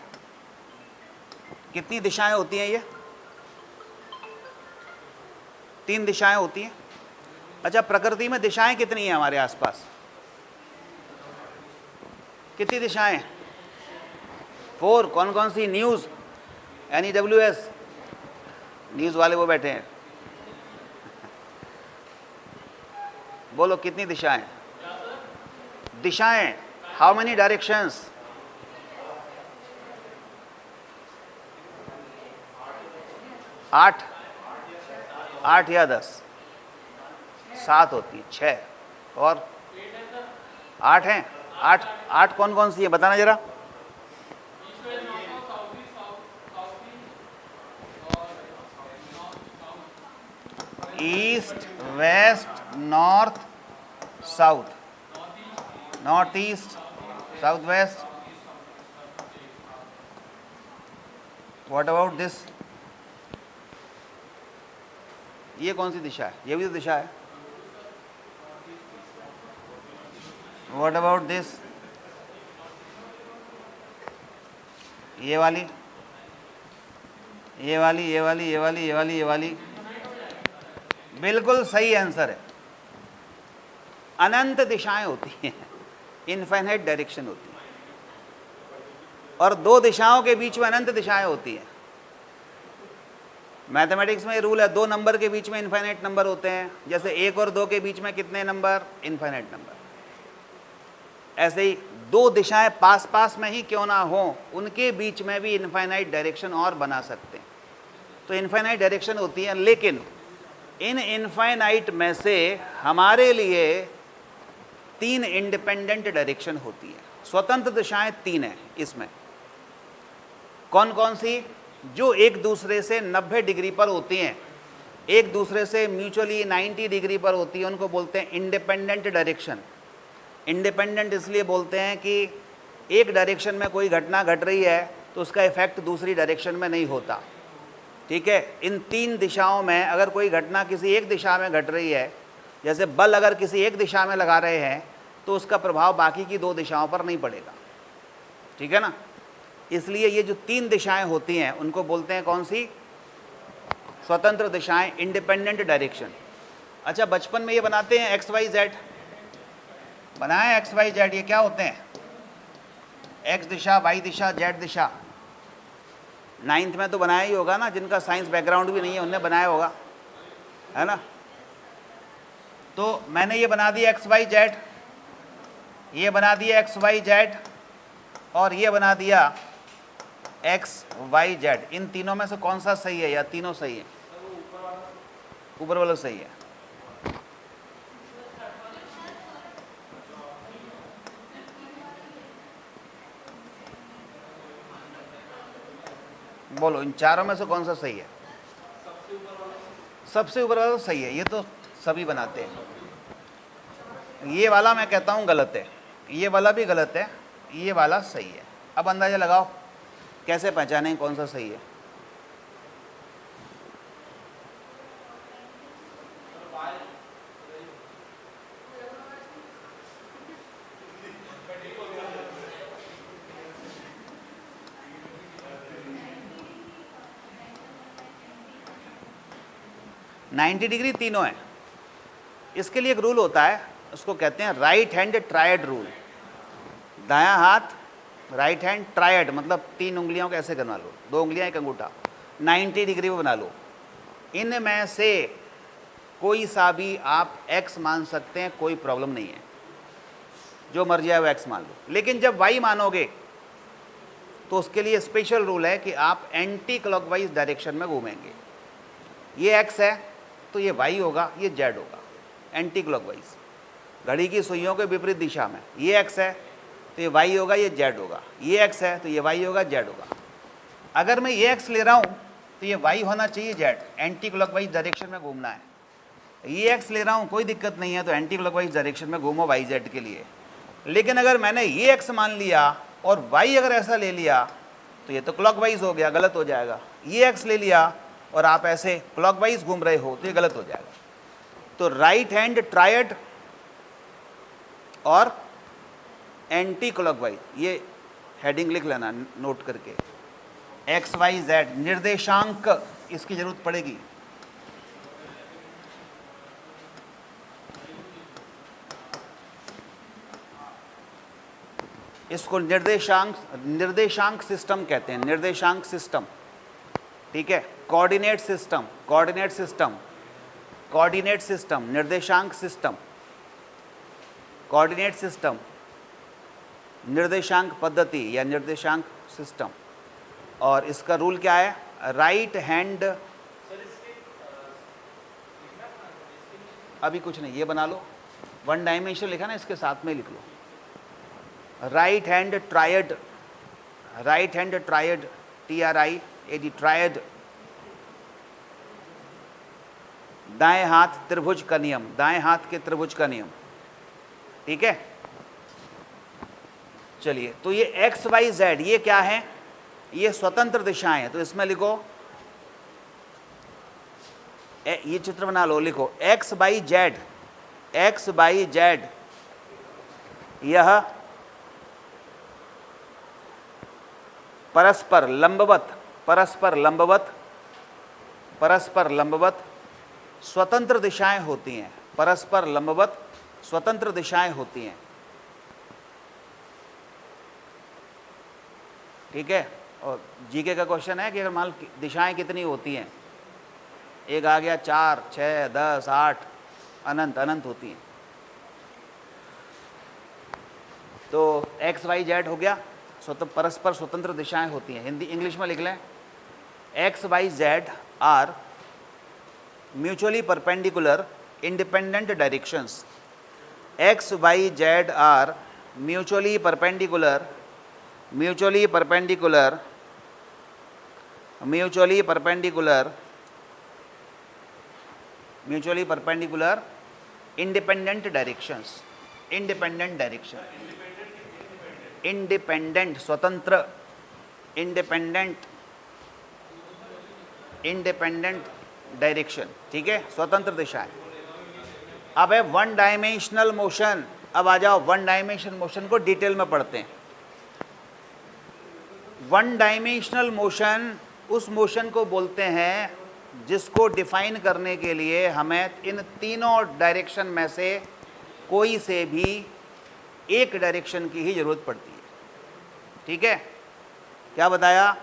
कितनी दिशाएं होती हैं ये, 3 दिशाएं होती हैं। अच्छा, प्रकृति में दिशाएं कितनी हैं हमारे आसपास, कितनी दिशाएं, 4। कौन कौन सी, न्यूज़, NEWS, न्यूज़ वाले वो बैठे हैं, बोलो कितनी दिशाएं, दिशाएं, हाउ मेनी डायरेक्शंस, 8 या 10, 7 होती है, 6 और 8 हैं। 8 कौन कौन सी है बताना जरा। East, west, north, south, north east, south west. What about this? ये कौन सी दिशा है? ये भी तो दिशा है. What about this? ये वाली, ये वाली, ये वाली, ये वाली, ये वाली, ये वाली. बिल्कुल सही आंसर है. अनंत दिशाएं होती हैं, इनफाइनाइट डायरेक्शन होती है, और दो दिशाओं के बीच में अनंत दिशाएं होती हैं. मैथमेटिक्स में रूल है, दो नंबर के बीच में इनफाइनाइट नंबर होते हैं. जैसे 1 और 2 के बीच में कितने नंबर? Infinite number. ऐसे ही दो दिशाएं पास पास में ही क्यों ना हो, उनके बीच में भी इनफाइनाइट डायरेक्शन और बना सकते हैं. तो इनफाइनाइट डायरेक्शन होती है, लेकिन इन इनफाइनाइट में से हमारे लिए 3 इंडिपेंडेंट डायरेक्शन होती है. स्वतंत्र दिशाएं 3 हैं इसमें. कौन कौन सी? जो एक दूसरे से 90 डिग्री पर होती हैं, एक दूसरे से म्यूचुअली 90 डिग्री पर होती है, उनको बोलते हैं इंडिपेंडेंट डायरेक्शन. इंडिपेंडेंट इसलिए बोलते हैं कि एक डायरेक्शन में कोई घटना घट रही है तो उसका इफेक्ट दूसरी डायरेक्शन में नहीं होता. ठीक है. इन 3 दिशाओं में अगर कोई घटना किसी एक दिशा में घट रही है, जैसे बल अगर किसी एक दिशा में लगा रहे हैं, तो उसका प्रभाव बाकी की 2 दिशाओं पर नहीं पड़ेगा. ठीक है ना. इसलिए ये जो 3 दिशाएं होती हैं उनको बोलते हैं कौन सी? स्वतंत्र दिशाएं, इंडिपेंडेंट डायरेक्शन. अच्छा, बचपन में ये बनाते हैं एक्स वाई जेड, बनाए एक्स वाई जेड. ये क्या होते हैं? एक्स दिशा, वाई दिशा, जेड दिशा. 9th में तो बनाया ही होगा ना, जिनका साइंस बैकग्राउंड भी नहीं है उनने बनाया होगा, है ना. तो मैंने ये बना दिया एक्स वाई जेड, ये बना दिया एक्स वाई जेड, और ये बना दिया एक्स वाई जेड. इन तीनों में से कौन सा सही है, या तीनों सही है? ऊपर वाला सही है. बोलो, इन चारों में से कौन सा सही है? सबसे ऊपर वाला तो सही है, ये तो सभी बनाते हैं. ये वाला मैं कहता हूँ गलत है, ये वाला भी गलत है, ये वाला सही है. अब अंदाजा लगाओ कैसे पहचानें कौन सा सही है. नाइन्टी डिग्री तीनों है. इसके लिए एक रूल होता है, उसको कहते हैं राइट हैंड ट्रायड रूल. दायां हाथ राइट हैंड ट्रायड, मतलब 3 उंगलियों को ऐसे बना लो, 2 उंगलियां एक अंगूठा, 90 डिग्री में बना लो. इनमें से कोई सा भी आप x मान सकते हैं, कोई प्रॉब्लम नहीं है. जो मर्जी है वो x मान लो. लेकिन जब y मानोगे तो उसके लिए स्पेशल रूल है कि आप एंटी क्लॉकवाइज डायरेक्शन में घूमेंगे. ये x है तो ये y होगा, ये z होगा, एंटी क्लॉकवाइज, घड़ी की सुइयों के विपरीत दिशा में. ये x है तो ये y होगा, ये z होगा. ये x है तो ये y होगा, z होगा. अगर मैं ये x ले रहा हूँ तो ये y होना चाहिए z, एंटी क्लॉकवाइज डायरेक्शन में घूमना है. ये x ले रहा हूँ, कोई दिक्कत नहीं है, तो एंटी क्लॉकवाइज डायरेक्शन में घूमो y z के लिए. लेकिन अगर मैंने ये x मान लिया और y अगर ऐसा ले लिया तो ये तो क्लॉकवाइज हो गया, गलत हो जाएगा. ये x ले लिया और आप ऐसे क्लॉकवाइज घूम रहे हो तो ये गलत हो जाएगा. तो राइट हैंड ट्रायड और एंटी क्लॉकवाइज, ये हेडिंग लिख लेना नोट करके. एक्स वाई जेड निर्देशांक, इसकी जरूरत पड़ेगी. इसको निर्देशांक सिस्टम कहते हैं, निर्देशांक सिस्टम. ठीक है. Coordinate system, coordinate system, coordinate system, निर्देशांक सिस्टम, कोऑर्डिनेट सिस्टम, निर्देशांक पद्धति या निर्देशांक सिस्टम. और इसका रूल क्या है? राइट हैंड, अभी कुछ नहीं, ये बना लो. 1 डायमेंशन लिखा ना, इसके साथ में लिख लो. Right hand triad, right hand triad, TRIAD, triad. दाएं हाथ त्रिभुज का नियम, दाएं हाथ के त्रिभुज का नियम, ठीक है। चलिए, तो ये एक्स वाई जेड ये क्या है, ये स्वतंत्र दिशाएं हैं। तो इसमें लिखो, ये चित्र बना लो, लिखो x by Z, x by Z यह परस्पर लंबवत, परस्पर लंबवत, परस्पर लंबवत स्वतंत्र दिशाएं होती हैं, परस्पर लंबवत स्वतंत्र दिशाएं होती हैं, ठीक है। और जीके का क्वेश्चन है कि अगर मान लो दिशाएं कितनी होती हैं, एक आ गया 4, 6, 10, 8, अनंत अनंत होती हैं। तो एक्स वाई जेड हो गया, परस्पर स्वतंत्र दिशाएं होती हैं। हिंदी इंग्लिश में लिख लें, x y z are mutually perpendicular independent directions, x y z are mutually perpendicular, mutually perpendicular, mutually perpendicular, mutually perpendicular independent directions, independent direction, independent स्वतंत्र, इंडिपेंडेंट, इंडिपेंडेंट डायरेक्शन, ठीक है, स्वतंत्र दिशाएं। अब है वन डायमेंशनल मोशन। अब आ जाओ one dimensional motion को डिटेल में पढ़ते हैं। वन डायमेंशनल मोशन उस मोशन को बोलते हैं जिसको डिफाइन करने के लिए हमें इन तीनों डायरेक्शन में से कोई से भी एक डायरेक्शन की ही जरूरत पड़ती है, ठीक है। क्या बताया,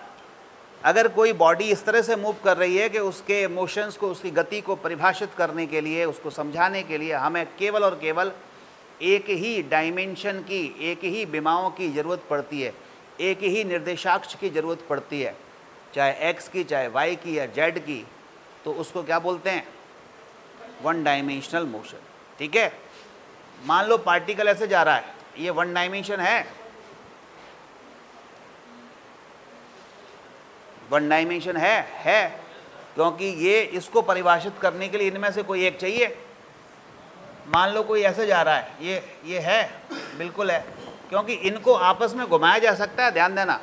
अगर कोई बॉडी इस तरह से मूव कर रही है कि उसके मोशंस को, उसकी गति को परिभाषित करने के लिए, उसको समझाने के लिए हमें केवल और केवल एक ही डायमेंशन की, एक ही विमाओं की ज़रूरत पड़ती है, एक ही निर्देशाक्ष की ज़रूरत पड़ती है, चाहे एक्स की, चाहे वाई की या जेड की, तो उसको क्या बोलते हैं, वन डायमेंशनल मोशन, ठीक है। मान लो पार्टिकल ऐसे जा रहा है, ये वन डायमेंशन है, वन डायमेंशन है, क्योंकि ये इसको परिभाषित करने के लिए इनमें से कोई एक चाहिए। मान लो कोई ऐसे जा रहा है, ये है, बिल्कुल है, क्योंकि इनको आपस में घुमाया जा सकता है, ध्यान देना,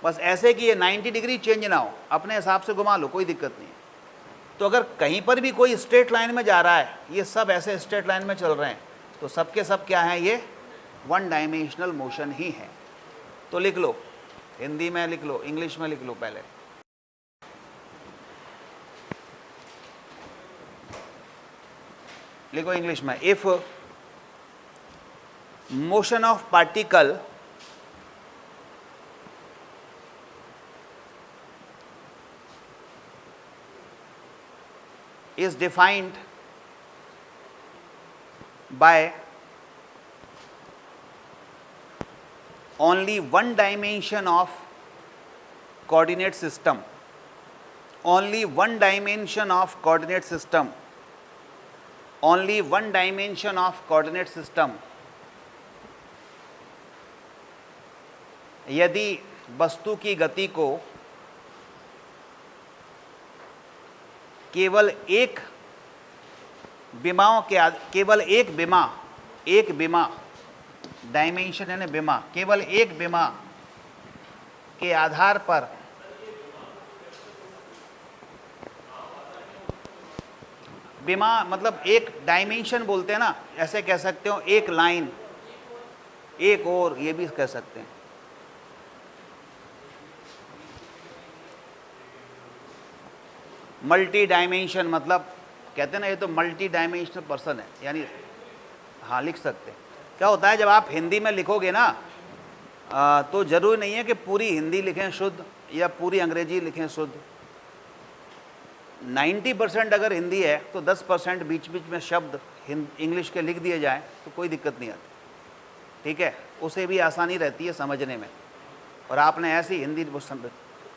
बस ऐसे कि ये 90 डिग्री चेंज ना हो, अपने हिसाब से घुमा लो, कोई दिक्कत नहीं है। तो अगर कहीं पर भी कोई स्ट्रेट लाइन में जा रहा है, ये सब ऐसे स्ट्रेट लाइन में चल रहे हैं, तो सबके सब क्या है, ये वन डायमेंशनल मोशन ही है। तो लिख लो, हिंदी में लिख लो, इंग्लिश में लिख लो पहले। लिखो इंग्लिश में, if motion of particle is defined by only one dimension of coordinate system, only one dimension of coordinate system, only one dimension of coordinate system, यदि वस्तु की गति को केवल एक विमाओं के, केवल एक विमा डायमेंशन है ना, विमा, केवल एक विमा के आधार पर विमा मतलब एक डायमेंशन बोलते हैं ना, ऐसे कह सकते हो, एक लाइन, एक और, ये भी कह सकते हैं। मल्टी डायमेंशन मतलब कहते हैं ना, ये तो मल्टी डायमेंशनल पर्सन है, यानी हाँ लिख सकते हैं। क्या होता है, जब आप हिंदी में लिखोगे ना, तो ज़रूरी नहीं है कि पूरी हिंदी लिखें शुद्ध या पूरी अंग्रेजी लिखें शुद्ध। 90% अगर हिंदी है तो 10% बीच बीच में शब्द इंग्लिश के लिख दिए जाएं तो कोई दिक्कत नहीं आती, ठीक है, उसे भी आसानी रहती है समझने में। और आपने ऐसी हिंदी,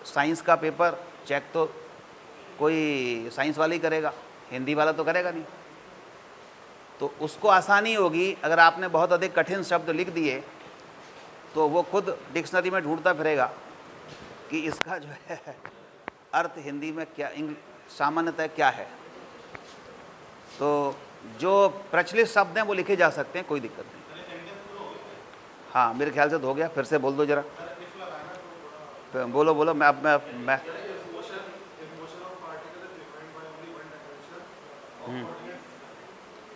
साइंस का पेपर चेक तो कोई साइंस वाला ही करेगा, हिंदी वाला तो करेगा नहीं, तो उसको आसानी होगी। अगर आपने बहुत अधिक कठिन शब्द लिख दिए तो वो खुद डिक्शनरी में ढूंढता फिरेगा कि इसका जो है अर्थ हिंदी में क्या, सामान्यतः क्या है। तो जो प्रचलित शब्द हैं वो लिखे जा सकते हैं, कोई दिक्कत नहीं। हाँ मेरे ख्याल से तो हो गया, फिर से बोल दो जरा, बोलो बोलो। मैं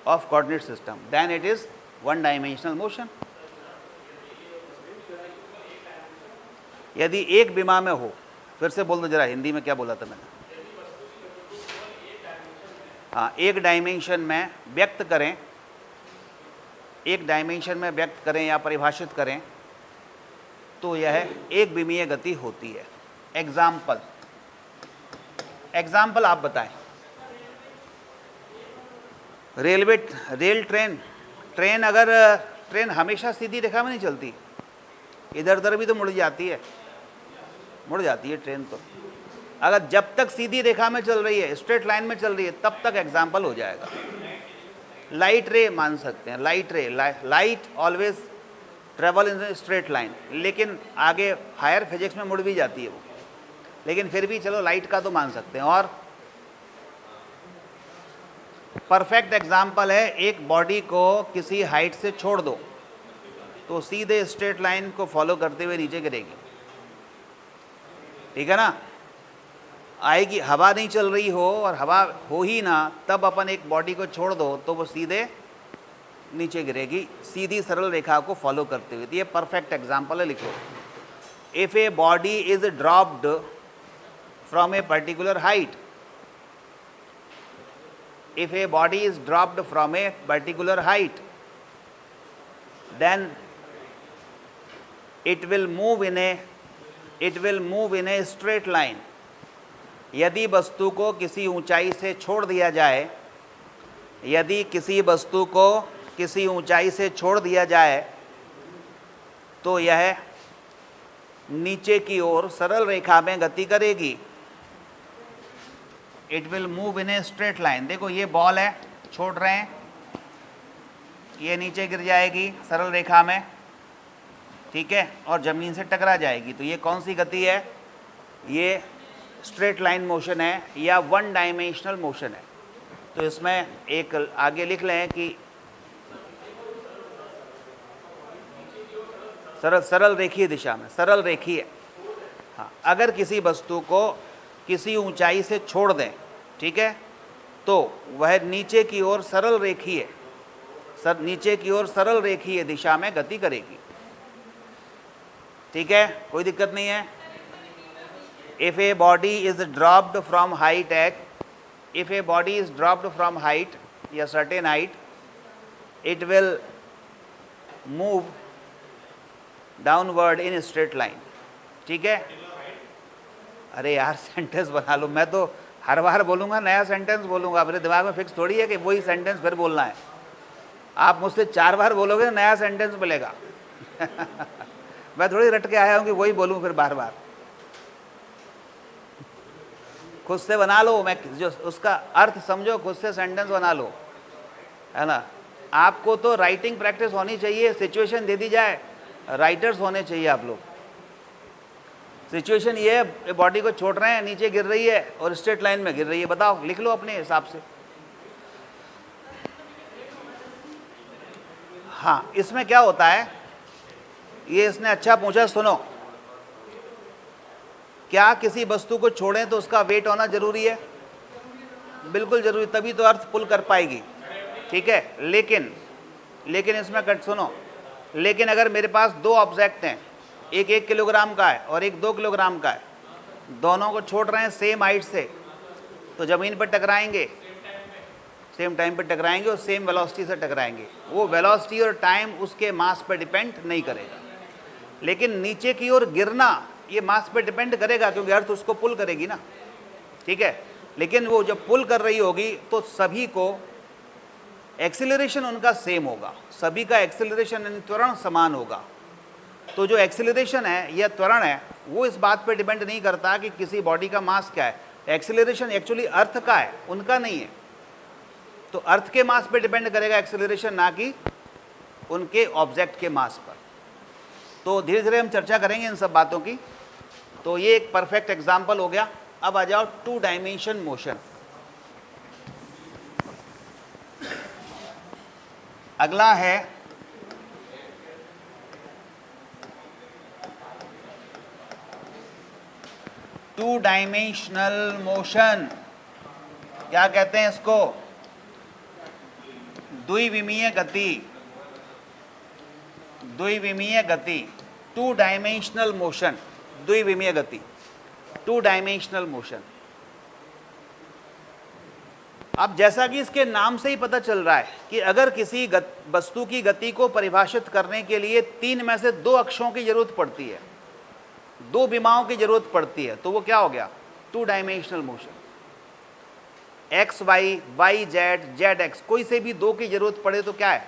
of coordinate system, then it is one dimensional motion. यदि एक विमा में हो, फिर से बोल दो जरा, हिंदी में क्या बोला था मैंने? हाँ, एक डायमेंशन में व्यक्त करें, एक डायमेंशन में व्यक्त करें या परिभाषित करें तो यह एक विमीय गति होती है। एग्जाम्पल आप बताएं। रेल ट्रेन अगर ट्रेन हमेशा सीधी रेखा में नहीं चलती, इधर उधर भी तो मुड़ जाती है ट्रेन। तो अगर जब तक सीधी रेखा में चल रही है, स्ट्रेट लाइन में चल रही है, तब तक एग्जाम्पल हो जाएगा। लाइट रे मान सकते हैं, light always travel in straight line, लेकिन आगे हायर फिजिक्स में मुड़ भी जाती है वो, लेकिन फिर भी चलो लाइट का तो मान सकते हैं। और परफेक्ट एग्जाम्पल है, एक बॉडी को किसी हाइट से छोड़ दो तो सीधे स्ट्रेट लाइन को फॉलो करते हुए नीचे गिरेगी, ठीक है ना। आएगी, हवा नहीं चल रही हो और हवा हो ही ना, तब अपन एक बॉडी को छोड़ दो तो वो सीधे नीचे गिरेगी, सीधी सरल रेखा को फॉलो करते हुए। तो ये परफेक्ट एग्जाम्पल है, लिखो। If a body is dropped from a particular height, if a body is dropped from a particular height, then it will move in a straight line. यदि वस्तु को किसी ऊंचाई से छोड़ दिया जाए, यदि किसी वस्तु को किसी ऊंचाई से छोड़ दिया जाए तो यह नीचे की ओर सरल रेखा में गति करेगी। It will move in a straight line. देखो ये बॉल है, छोड़ रहे हैं, ये नीचे गिर जाएगी सरल रेखा में, ठीक है, और ज़मीन से टकरा जाएगी। तो ये कौन सी गति है? ये स्ट्रेट लाइन मोशन है या वन डायमेंशनल मोशन है। तो इसमें एक आगे लिख लें कि सरल रेखीय दिशा में, सरल रेखीय। हाँ, अगर किसी वस्तु को किसी ऊंचाई से छोड़ दें, ठीक है, तो वह नीचे की ओर सरल रेखीय दिशा में गति करेगी, ठीक है, कोई दिक्कत नहीं है। If a body is dropped from height या certain height, it will move downward in straight line, ठीक है। अरे यार सेंटेंस बना लो, मैं तो हर बार बोलूँगा नया सेंटेंस बोलूँगा, मेरे दिमाग में फिक्स थोड़ी है कि वही सेंटेंस फिर बोलना है। आप मुझसे 4 बार बोलोगे नया सेंटेंस मिलेगा। मैं थोड़ी रट के आया हूँ कि वही बोलूँ फिर बार बार। खुद से बना लो, मैं जो उसका अर्थ समझो, खुद से सेंटेंस बना लो, है ना। आपको तो राइटिंग प्रैक्टिस होनी चाहिए, सिचुएशन दे दी जाए, राइटर्स होने चाहिए आप लोग। सिचुएशन ये है, बॉडी को छोड़ रहे हैं, नीचे गिर रही है और स्ट्रेट लाइन में गिर रही है, बताओ, लिख लो अपने हिसाब से। हाँ, इसमें क्या होता है, ये इसने अच्छा पूछा, सुनो। क्या किसी वस्तु को छोड़ें तो उसका वेट होना जरूरी है? बिल्कुल जरूरी, तभी तो अर्थ पुल कर पाएगी, ठीक है। लेकिन इसमें कट सुनो, लेकिन अगर मेरे पास 2 ऑब्जेक्ट हैं, एक 1 किलोग्राम का है और एक 2 किलोग्राम का है, दोनों को छोड़ रहे हैं सेम हाइट से, तो ज़मीन पर टकराएंगे, सेम टाइम पर टकराएंगे और सेम वेलोसिटी से टकराएंगे। वो वेलोसिटी और टाइम उसके मास पर डिपेंड नहीं करेगा, लेकिन नीचे की ओर गिरना ये मास पर डिपेंड करेगा, क्योंकि अर्थ उसको पुल करेगी ना, ठीक है। लेकिन वो जब पुल कर रही होगी तो सभी को एक्सीलरेशन उनका सेम होगा, सभी का एक्सीलरेशन यानी त्वरण समान होगा। तो जो एक्सीलरेशन है या त्वरण है वो इस बात पर डिपेंड नहीं करता कि किसी बॉडी का मास क्या है। एक्सीलरेशन एक्चुअली अर्थ का है, उनका नहीं है। तो अर्थ के मास पे डिपेंड करेगा एक्सीलरेशन, ना कि उनके ऑब्जेक्ट के मास पर। तो धीरे धीरे हम चर्चा करेंगे इन सब बातों की। तो ये एक परफेक्ट एग्जाम्पल हो गया। अब आ जाओ 2 डायमेंशन मोशन। अगला है टू डायमेंशनल मोशन। क्या कहते हैं इसको? द्विविमीय गति। द्विविमीय गति, टू डायमेंशनल मोशन, द्विविमीय गति, टू डायमेंशनल मोशन। अब जैसा कि इसके नाम से ही पता चल रहा है कि अगर किसी वस्तु की गति को परिभाषित करने के लिए तीन में से दो अक्षों की जरूरत पड़ती है, दो विमाओं की जरूरत पड़ती है, तो वो क्या हो गया? Two dimensional motion. X y, y z, z x, कोई से भी दो की जरूरत पड़े तो क्या है?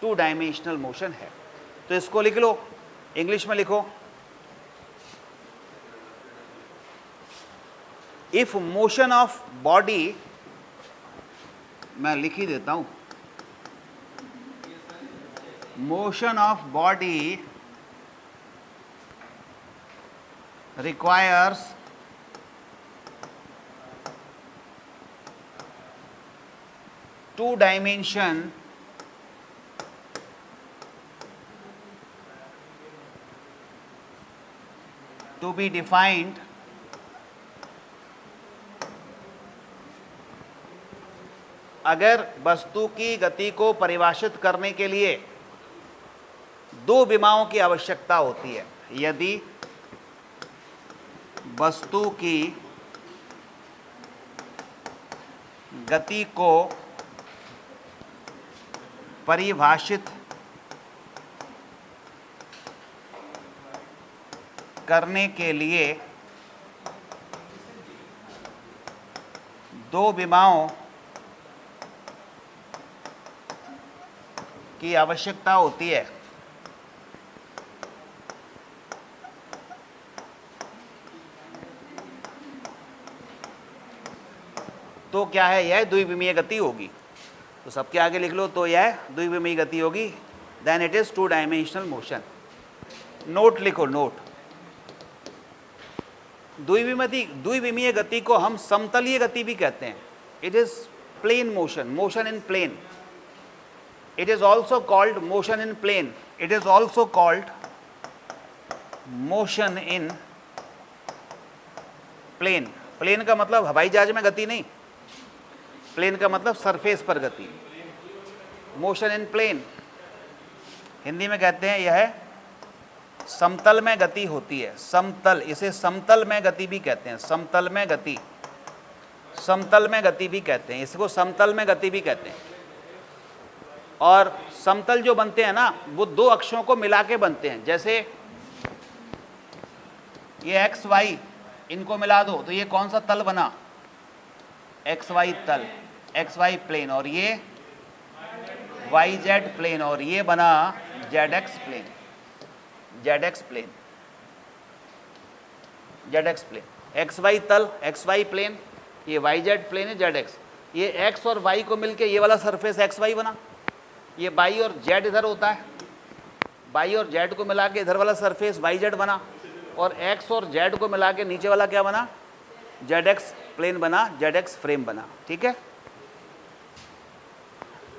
टू डायमेंशनल मोशन है। तो इसको लिख लो, इंग्लिश में लिखो, इफ मोशन ऑफ बॉडी, मैं लिख ही देता हूं, motion of body requires two dimension to be defined अगर वस्तु की गति को परिभाषित करने के लिए दो विमाओं की आवश्यकता होती है। यदि वस्तु की गति को परिभाषित करने के लिए दो विमाओं की आवश्यकता होती है, तो क्या है? यह द्विविमीय गति होगी। तो सबके आगे लिख लो, तो यह द्विविमीय गति होगी, then it is two dimensional motion. Note लिखो, नोट, द्विविमीय गति को हम समतलीय गति भी कहते हैं। It is plane motion, motion in plane. It is also called motion in plane. It is also called motion in plane. Plane का मतलब हवाई जहाज में गति नहीं, प्लेन का मतलब सरफेस पर गति। मोशन इन प्लेन, हिंदी में कहते हैं यह समतल में गति होती है। समतल, इसे समतल में गति भी कहते हैं। समतल में गति, समतल में गति भी कहते हैं, इसको समतल में गति भी कहते हैं। और समतल जो बनते हैं ना, वो दो अक्षों को मिला के बनते हैं। जैसे ये एक्स वाई, इनको मिला दो तो ये कौन सा तल बना? एक्स वाई तल, एक्स वाई प्लेन। और ये वाई जेड प्लेन, और ये बना z x plane, z x plane, z x plane. X y तल, एक्स वाई प्लेन, ये वाई जेड प्लेन है, जेड एक्स। ये एक्स और वाई को मिलके ये वाला सरफेस एक्स वाई बना। ये वाई और जेड इधर होता है, वाई और जेड को मिला के इधर वाला सरफेस वाई जेड बना। और एक्स और जेड को मिला के नीचे वाला क्या बना? जेड एक्स प्लेन बना, जेड एक्स फ्रेम बना। ठीक है।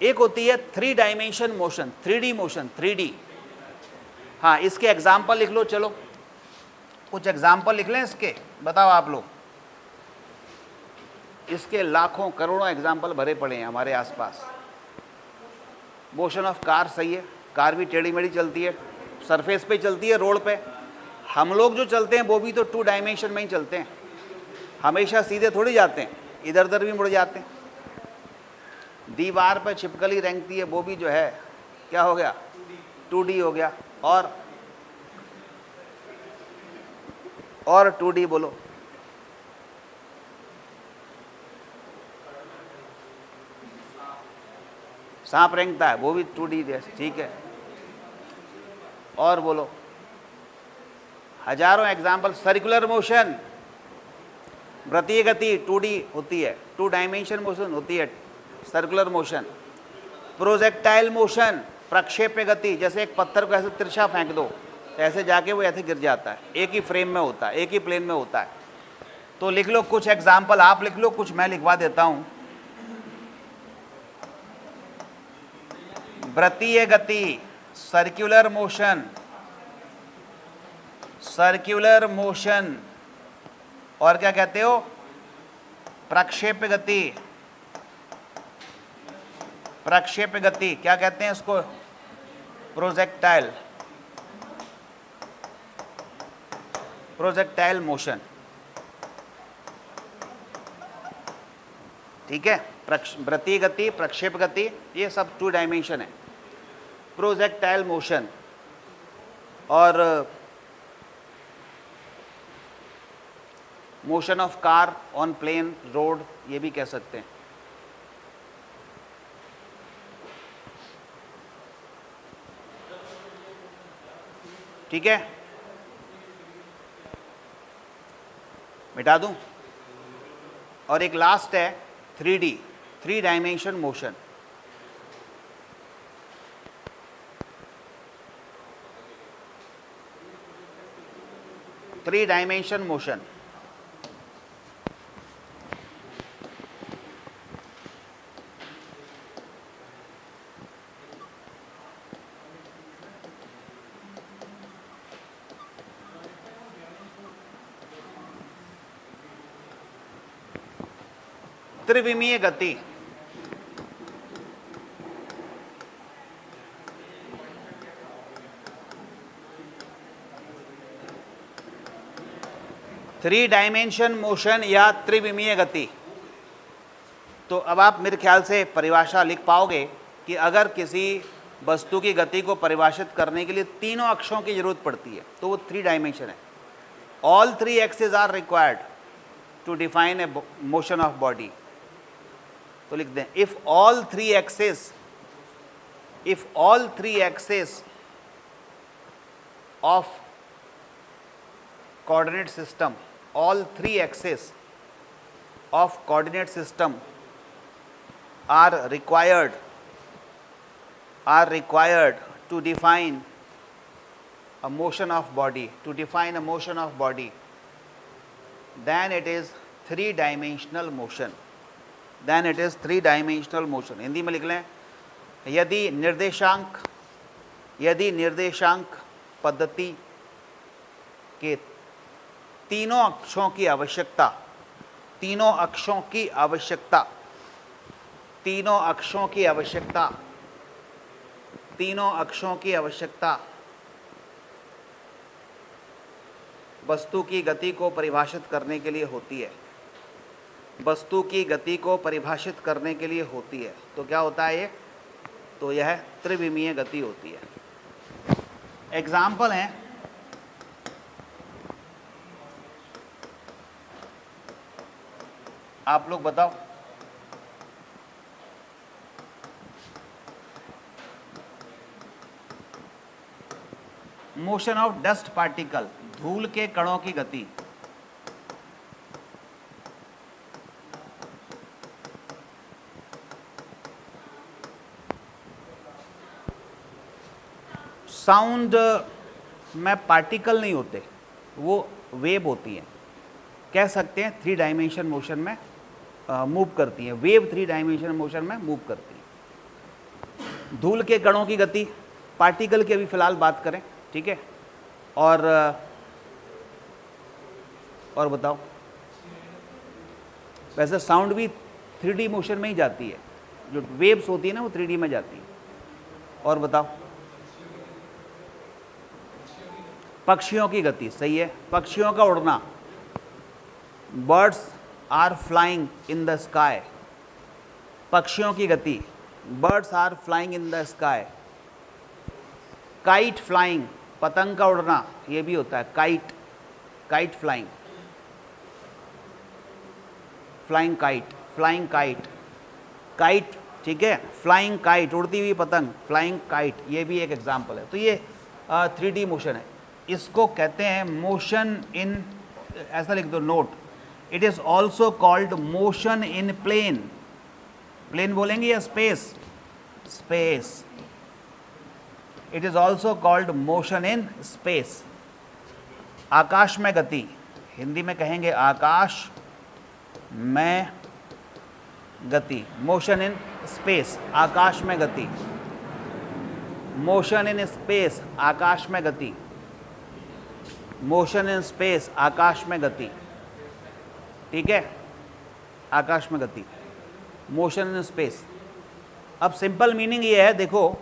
एक होती है three dimension motion, 3D motion, 3D। हाँ, इसके एग्जाम्पल लिख लो। चलो कुछ एग्जाम्पल लिख लें इसके, बताओ आप लोग। इसके लाखों करोड़ों एग्जाम्पल भरे पड़े हैं हमारे आसपास। मोशन ऑफ कार सही है, कार भी टेढ़ी मेढ़ी चलती है, सरफेस पे चलती है, रोड पे। हम लोग जो चलते हैं वो भी तो टू डायमेंशन में ही चलते हैं, हमेशा सीधे थोड़ी जाते हैं, इधर उधर भी मुड़ जाते हैं। दीवार पर छिपकली रेंगती है, वो भी जो है क्या हो गया? 2D हो गया। और 2D बोलो। सांप रेंगता है, वो भी 2D जैसे। ठीक है, और बोलो। हजारों एग्जाम्पल। सर्कुलर मोशन, वृत्तीय गति 2D होती है, टू डायमेंशन मोशन होती है सर्कुलर मोशन। प्रोजेक्टाइल मोशन, प्रक्षेप्य गति, जैसे एक पत्थर को ऐसे तिरछा फेंक दो, ऐसे जाके वो ऐसे गिर जाता है, एक ही फ्रेम में होता है, एक ही प्लेन में होता है। तो लिख लो कुछ एग्जाम्पल, आप लिख लो, कुछ मैं लिखवा देता हूं। वृत्तीय गति, सर्कुलर मोशन, सर्कुलर मोशन, और क्या कहते हो, प्रक्षेप गति, प्रक्षेप गति, क्या कहते हैं इसको, प्रोजेक्टाइल, प्रोजेक्टाइल मोशन। ठीक है, वृत्तीय गति, प्रक्षेप गति, ये सब 2 डायमेंशन है। प्रोजेक्टाइल मोशन और motion of car on plain road, ये भी कह सकते हैं। ठीक है, मिटा दूं। और एक लास्ट है 3D, 3 dimension motion. Three dimension motion, त्रिविमीय गति, थ्री डायमेंशन मोशन या त्रिविमीय गति। तो अब आप मेरे ख्याल से परिभाषा लिख पाओगे कि अगर किसी वस्तु की गति को परिभाषित करने के लिए तीनों अक्षों की जरूरत पड़ती है तो वो 3 डायमेंशन है। All 3 axes are required to define a motion of body. तो लिख दें, if all three axes of coordinate system, all 3 axes of coordinate system are required to define a motion of body, then it is 3-dimensional motion, Hindi में लिख लें, यदि निर्देशांक पद्धति के तीनों अक्षों की आवश्यकता वस्तु की गति को परिभाषित करने के लिए होती है, तो क्या होता है ये, तो यह त्रिविमीय गति होती है। एग्जाम्पल है, आप लोग बताओ। मोशन ऑफ डस्ट पार्टिकल, धूल के कणों की गति। साउंड में पार्टिकल नहीं होते, वो वेव होती हैं, कह सकते हैं 3 डायमेंशन मोशन में मूव करती हैं। वेव 3 डायमेंशन मोशन में मूव करती है। धूल के कणों की गति, पार्टिकल की अभी फिलहाल बात करें, ठीक है। और बताओ, वैसे साउंड भी 3D मोशन में ही जाती है, जो वेव्स होती है ना वो 3D में जाती है। और बताओ, पक्षियों की गति, सही है, पक्षियों का उड़ना, birds are flying in the sky, पक्षियों की गति, birds are flying in the sky. Kite flying, पतंग का उड़ना, ये भी होता है, काइट फ्लाइंग, काइट, ठीक है, फ्लाइंग काइट, उड़ती हुई पतंग, फ्लाइंग काइट, ये भी एक एग्जाम्पल है। तो ये 3D मोशन है, इसको कहते हैं मोशन इन, ऐसा लिख दो note, it is also called motion in plane. Plane बोलेंगे या space, it is also called motion in space. आकाश में गति, हिंदी में कहेंगे आकाश में गति, मोशन इन स्पेस, आकाश में गति। मोशन इन स्पेस, आकाश में गति, मोशन इन स्पेस, आकाश में गति, ठीक है, आकाश में गति, मोशन इन स्पेस। अब सिंपल मीनिंग ये है, देखो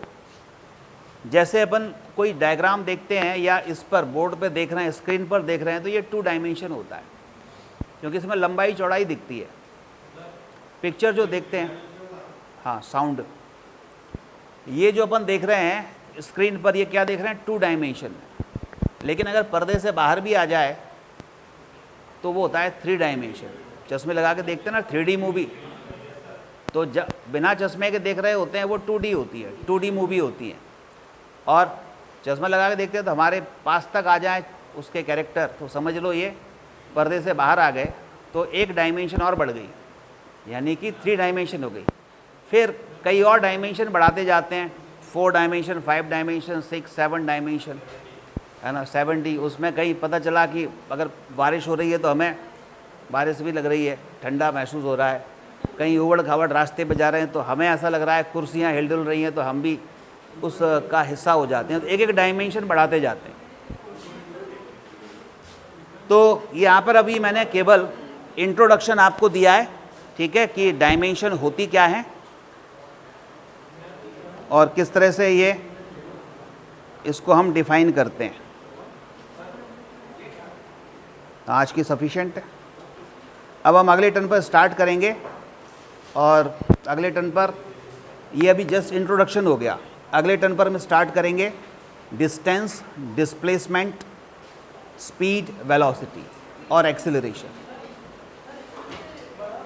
जैसे अपन कोई डायग्राम देखते हैं या इस पर बोर्ड पे देख रहे हैं, स्क्रीन पर देख रहे हैं, तो ये 2 डायमेंशन होता है क्योंकि इसमें लंबाई चौड़ाई दिखती है। पिक्चर जो देखते हैं, हाँ साउंड, ये जो अपन देख रहे हैं स्क्रीन पर, ये क्या देख रहे हैं, 2 डायमेंशन। लेकिन अगर पर्दे से बाहर भी आ जाए तो वो होता है 3 डायमेंशन। चश्मे लगा के देखते हैं ना 3D मूवी, तो बिना चश्मे के देख रहे होते हैं वो 2D होती है, 2D मूवी होती है। और चश्मा लगा के देखते हैं तो हमारे पास तक आ जाए उसके कैरेक्टर, तो समझ लो ये पर्दे से बाहर आ गए, तो 1 डायमेंशन और बढ़ गई, यानी कि 3 डायमेंशन हो गई। फिर कई और डायमेंशन बढ़ाते जाते हैं, 4 डायमेंशन, 5 डायमेंशन, 6, 7 डायमेंशन, है ना, 7D। उसमें कहीं पता चला कि अगर बारिश हो रही है तो हमें बारिश भी लग रही है, ठंडा महसूस हो रहा है। कहीं उबड़ खाबड़ रास्ते पे जा रहे हैं तो हमें ऐसा लग रहा है कुर्सियाँ हिल डुल रही हैं, तो हम भी उसका हिस्सा हो जाते हैं। तो 1-1 डायमेंशन बढ़ाते जाते हैं। तो यहाँ पर अभी मैंने केवल इंट्रोडक्शन आपको दिया है, ठीक है, कि डायमेंशन होती क्या है और किस तरह से ये इसको हम डिफाइन करते हैं। आज की सफिशिएंट है। अब हम अगले टर्न पर स्टार्ट करेंगे और अगले टर्न पर, ये अभी जस्ट इंट्रोडक्शन हो गया, अगले टर्न पर हम स्टार्ट करेंगे डिस्टेंस, डिस्प्लेसमेंट, स्पीड, वेलोसिटी और एक्सेलरेशन।